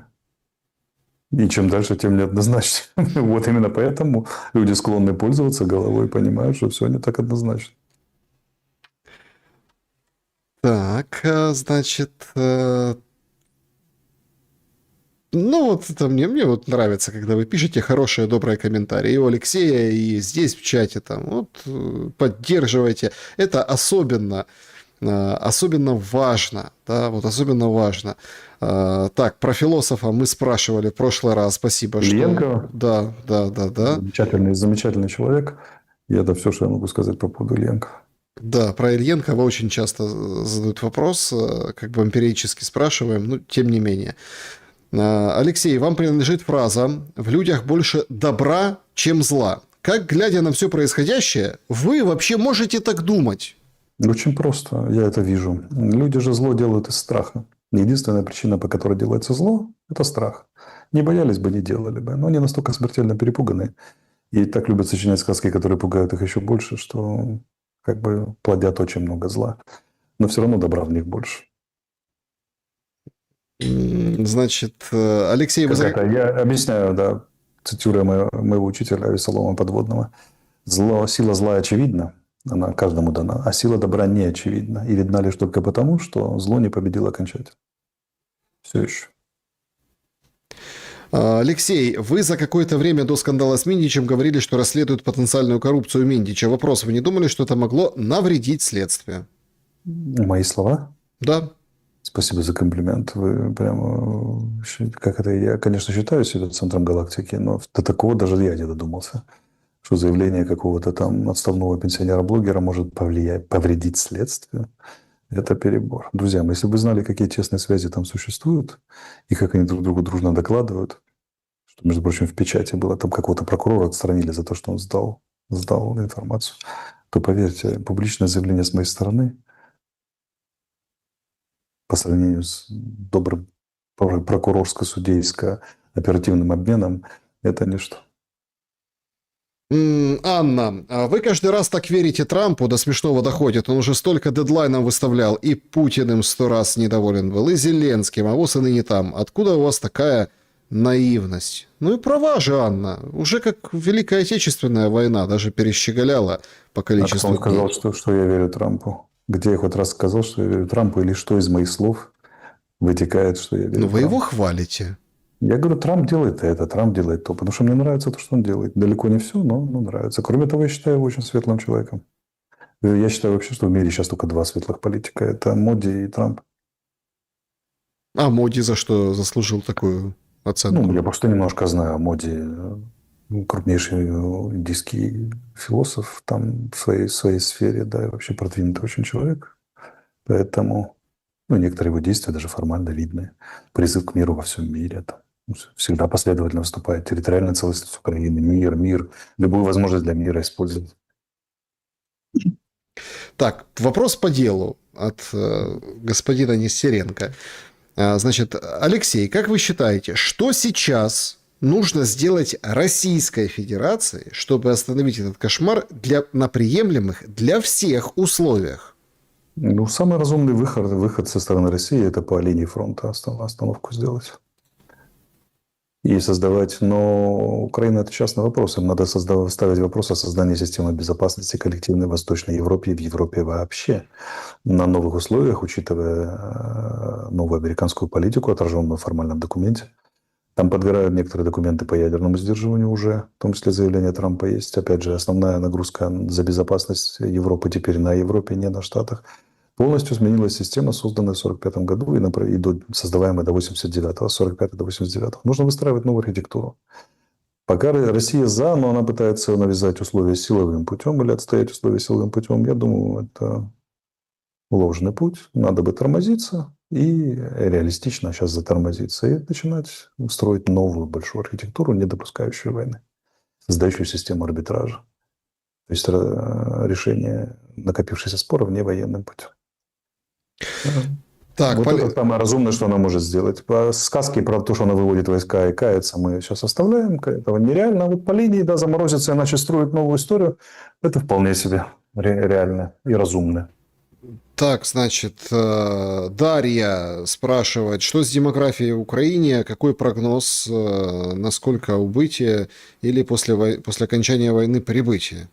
И чем дальше, тем неоднозначнее. Вот именно поэтому люди склонны пользоваться головой и понимают, что все не так однозначно. Так, значит, ну вот это мне вот нравится, когда вы пишете хорошие, добрые комментарии. И у Алексея, и здесь в чате там. Вот поддерживайте. Это особенно важно. Да, вот особенно важно. Так, про философа мы спрашивали в прошлый раз. Спасибо, Ильенко. что... Да. Замечательный человек. И это все, что я могу сказать по поводу Ильенко. Да, про Ильенкова очень часто задают вопрос, как бы эмпирически спрашиваем, но тем не менее. Алексей, вам принадлежит фраза «В людях больше добра, чем зла». Как, глядя на все происходящее, вы вообще можете так думать? Очень просто, я это вижу. Люди же зло делают из страха. Единственная причина, по которой делается зло, это страх. Не боялись бы, не делали бы. Но они настолько смертельно перепуганы. И так любят сочинять сказки, которые пугают их еще больше, что как бы плодят очень много зла. Но все равно добра в них больше. Значит, Алексей, вы... Я объясняю, да, цитируя моего учителя Весолома Подводного. Сила зла очевидна, она каждому дана, а сила добра не очевидна. И видна лишь только потому, что зло не победило окончательно. Все еще. Алексей, вы за какое-то время до скандала с Миндичем говорили, что расследуют потенциальную коррупцию Миндича. Вопрос, вы не думали, что это могло навредить следствию? Мои слова? Да. Спасибо за комплимент. Вы прямо... Как это? Я, конечно, считаю себя центром галактики, но до такого даже я не додумался. Что заявление какого-то там отставного пенсионера-блогера может повредить следствию. Это перебор. Друзья мои, если бы вы знали, какие тесные связи там существуют, и как они друг другу дружно докладывают, что, между прочим, в печати было, там какого-то прокурора отстранили за то, что он сдал информацию, то, поверьте, публичное заявление с моей стороны по сравнению с добрым прокурорско-судейско-оперативным обменом – это ничто. Анна, вы каждый раз так верите Трампу, до смешного доходит. Он уже столько дедлайнов выставлял, и Путиным 100 раз недоволен был, и Зеленским, а вот и ныне там. Откуда у вас такая наивность? Ну и права же, Анна. Уже как Великая Отечественная война даже перещеголяла по количеству А кто сказал, что я верю Трампу? Где я хоть раз сказал, что я верю Трампу? Или что из моих слов вытекает, что я верю Ну, Трампу? вы его хвалите. Я говорю, Трамп делает это, Трамп делает то. Потому что мне нравится то, что он делает. Далеко не все, но нравится. Кроме того, я считаю его очень светлым человеком. Я считаю вообще, что в мире сейчас только два светлых политика. Это Моди и Трамп. А Моди за что заслужил такую Ну, оценку? я просто немножко знаю о Моди. Крупнейший индийский философ там в своей сфере, да, и вообще продвинутый очень человек. Поэтому, ну, некоторые его действия даже формально видны. Призыв к миру во всем мире. Там, всегда последовательно выступает. Территориальная целостность Украины, мир. Любую возможность для мира использовать. Так, вопрос по делу от господина Нестеренко. Значит, Алексей, как вы считаете, что сейчас нужно сделать Российской Федерации, чтобы остановить этот кошмар на приемлемых для всех условиях? Ну, самый разумный выход со стороны России – это по линии фронта остановку сделать. И создавать, но Украина – это частный вопрос. Им надо ставить вопрос о создании системы безопасности коллективной в Восточной Европе и в Европе вообще на новых условиях, учитывая новую американскую политику, отраженную в формальном документе. Там подгорают некоторые документы по ядерному сдерживанию уже, в том числе заявление Трампа есть. Опять же, основная нагрузка за безопасность Европы теперь на Европе, не на Штатах. Полностью сменилась система, созданная в 1945 году и создаваемая до 1989-го, с 1945 до 1989. Нужно выстраивать новую архитектуру. Пока Россия за, но она пытается навязать условия силовым путем или отстоять условия силовым путем. Я думаю, это ложный путь. Надо бы тормозиться и реалистично сейчас затормозиться и начинать строить новую большую архитектуру, не допускающую войны, создающую систему арбитража. То есть решение накопившихся споров не военным путем. Так, Вот это самое разумное, что она может сделать. По сказке про то, что она выводит войска и кается, мы сейчас оставляем. Этого нереально. А вот по линии, да, заморозиться и начать строить новую историю, это вполне себе реально и разумно. Так, значит, Дарья спрашивает, что с демографией в Украине, какой прогноз, насколько убытие или после окончания войны прибытие?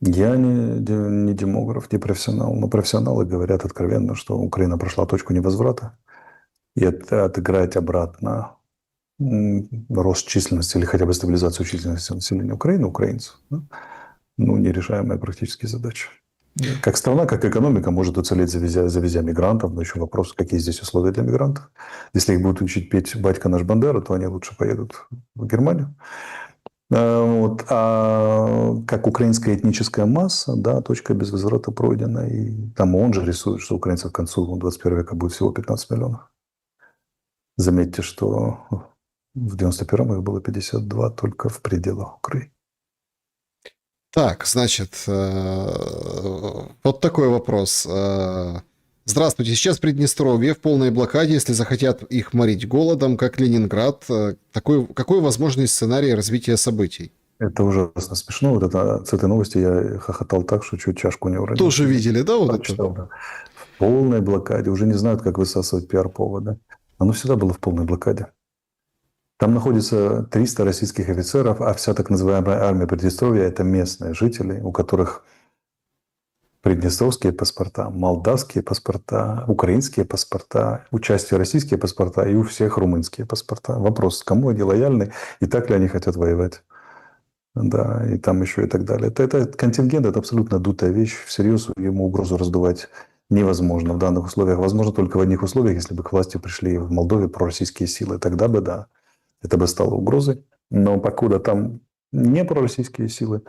Я не демограф, не профессионал, но профессионалы говорят откровенно, что Украина прошла точку невозврата, и отыграть обратно рост численности или хотя бы стабилизацию численности населения Украины, украинцев, да, ну, нерешаемая практически задача. Как страна, как экономика может уцелеть, завезя мигрантов, но еще вопрос, какие здесь условия для мигрантов. Если их будут учить петь «Батька наш Бандера», то они лучше поедут в Германию. Вот. А как украинская этническая масса, да, точка без возврата пройдена. И там он же рисует, что украинцев к концу 21 века будет всего 15 миллионов. Заметьте, что в 91-м их было 52 только в пределах Украины. Так, значит, вот такой вопрос. Здравствуйте, сейчас Приднестровье в полной блокаде, если захотят их морить голодом, как Ленинград. Какой возможный сценарий развития событий? Это ужасно смешно. Вот это, с этой новости я хохотал так, что чуть чашку не уронил. Тоже видели, да, вот это? Прочитал, да. В полной блокаде. Уже не знают, как высасывать пиар-поводы. Оно всегда было в полной блокаде. Там находится 300 российских офицеров, а вся так называемая армия Приднестровья – это местные жители, у которых приднестровские паспорта, молдавские паспорта, украинские паспорта, у части российские паспорта и у всех румынские паспорта. Вопрос, кому они лояльны и так ли они хотят воевать. Да, и там еще и так далее. Это контингент, это абсолютно дутая вещь. Всерьез ему угрозу раздувать невозможно в данных условиях. Возможно только в одних условиях, если бы к власти пришли в Молдове пророссийские силы. Тогда бы, да, это бы стало угрозой. Но покуда там не пророссийские силы,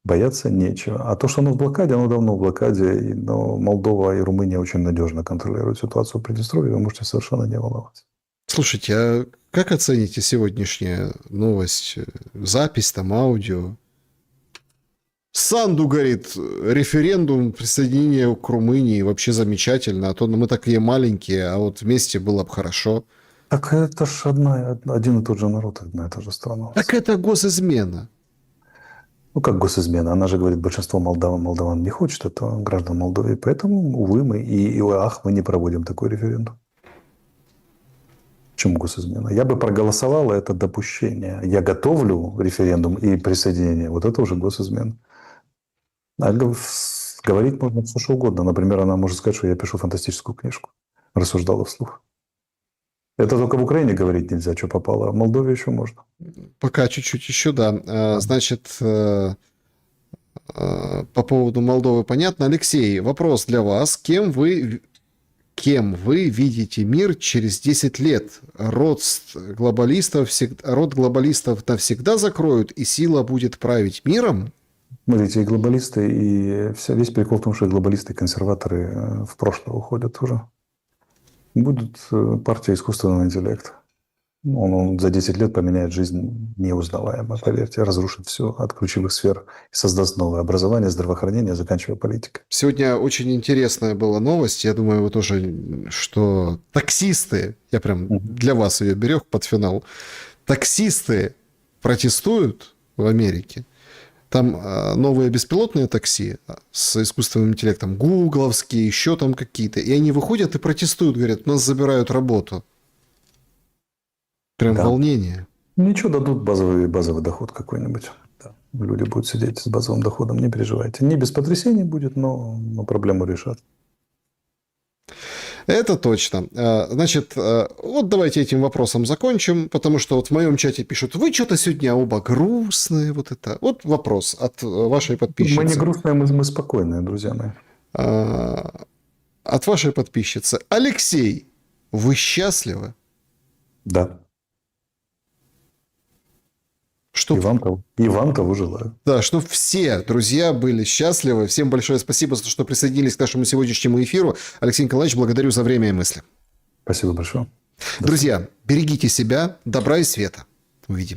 бояться нечего. А то, что оно в блокаде, оно давно в блокаде. Но Молдова и Румыния очень надежно контролируют ситуацию в Приднестровье. Вы можете совершенно не волноваться. Слушайте, а как оцените сегодняшнюю новость, запись, там, аудио? Санду говорит, референдум присоединения к Румынии вообще замечательно, а то мы такие маленькие, а вот вместе было бы хорошо. Так это ж один и тот же народ, одна и та же страна. Так это госизмена. Ну, как госизмена. Она же говорит, большинство молдаван не хочет, это граждан Молдовы. Поэтому, увы, мы не проводим такой референдум. Почему госизмена? Я бы проголосовал, это допущение. Я готовлю референдум и присоединение. Вот это уже госизмена. А говорить можно все что угодно. Например, она может сказать, что я пишу фантастическую книжку. Рассуждала вслух. Это только в Украине говорить нельзя, что попало, а в Молдове еще можно. Пока чуть-чуть еще, да. Значит, По поводу Молдовы понятно. Алексей, вопрос для вас. Кем вы видите мир через 10 лет? Род глобалистов навсегда закроют, и сила будет править миром? Смотрите, и глобалисты, и весь прикол в том, что и глобалисты, и консерваторы в прошлое уходят уже. Будет партия искусственного интеллекта. Он за 10 лет поменяет жизнь неузнаваемо, поверьте, разрушит все от ключевых сфер и создаст новое образование, здравоохранение, заканчивая политикой. Сегодня очень интересная была новость, я думаю, вы тоже, что таксисты, я прям для вас ее берег под финал, таксисты протестуют в Америке. Там новые беспилотные такси с искусственным интеллектом, гугловские, еще там какие-то, и они выходят и протестуют, говорят, нас забирают работу. Прям Да. волнение. Ничего, дадут базовый доход какой-нибудь. Да. Люди будут сидеть с базовым доходом, не переживайте. Не без потрясений будет, но проблему решат. Это точно. Значит, вот давайте этим вопросом закончим, потому что вот в моем чате пишут, вы что-то сегодня оба грустные, вот это. Вот вопрос от вашей подписчицы. Мы не грустные, мы спокойные, друзья мои. От вашей подписчицы. Алексей, вы счастливы? Да. Чтоб... И вам того желаю. Да, чтобы все друзья были счастливы. Всем большое спасибо за то, что присоединились к нашему сегодняшнему эфиру. Алексей Николаевич, благодарю за время и мысли. Спасибо большое. Друзья, берегите себя, добра и света. Увидимся.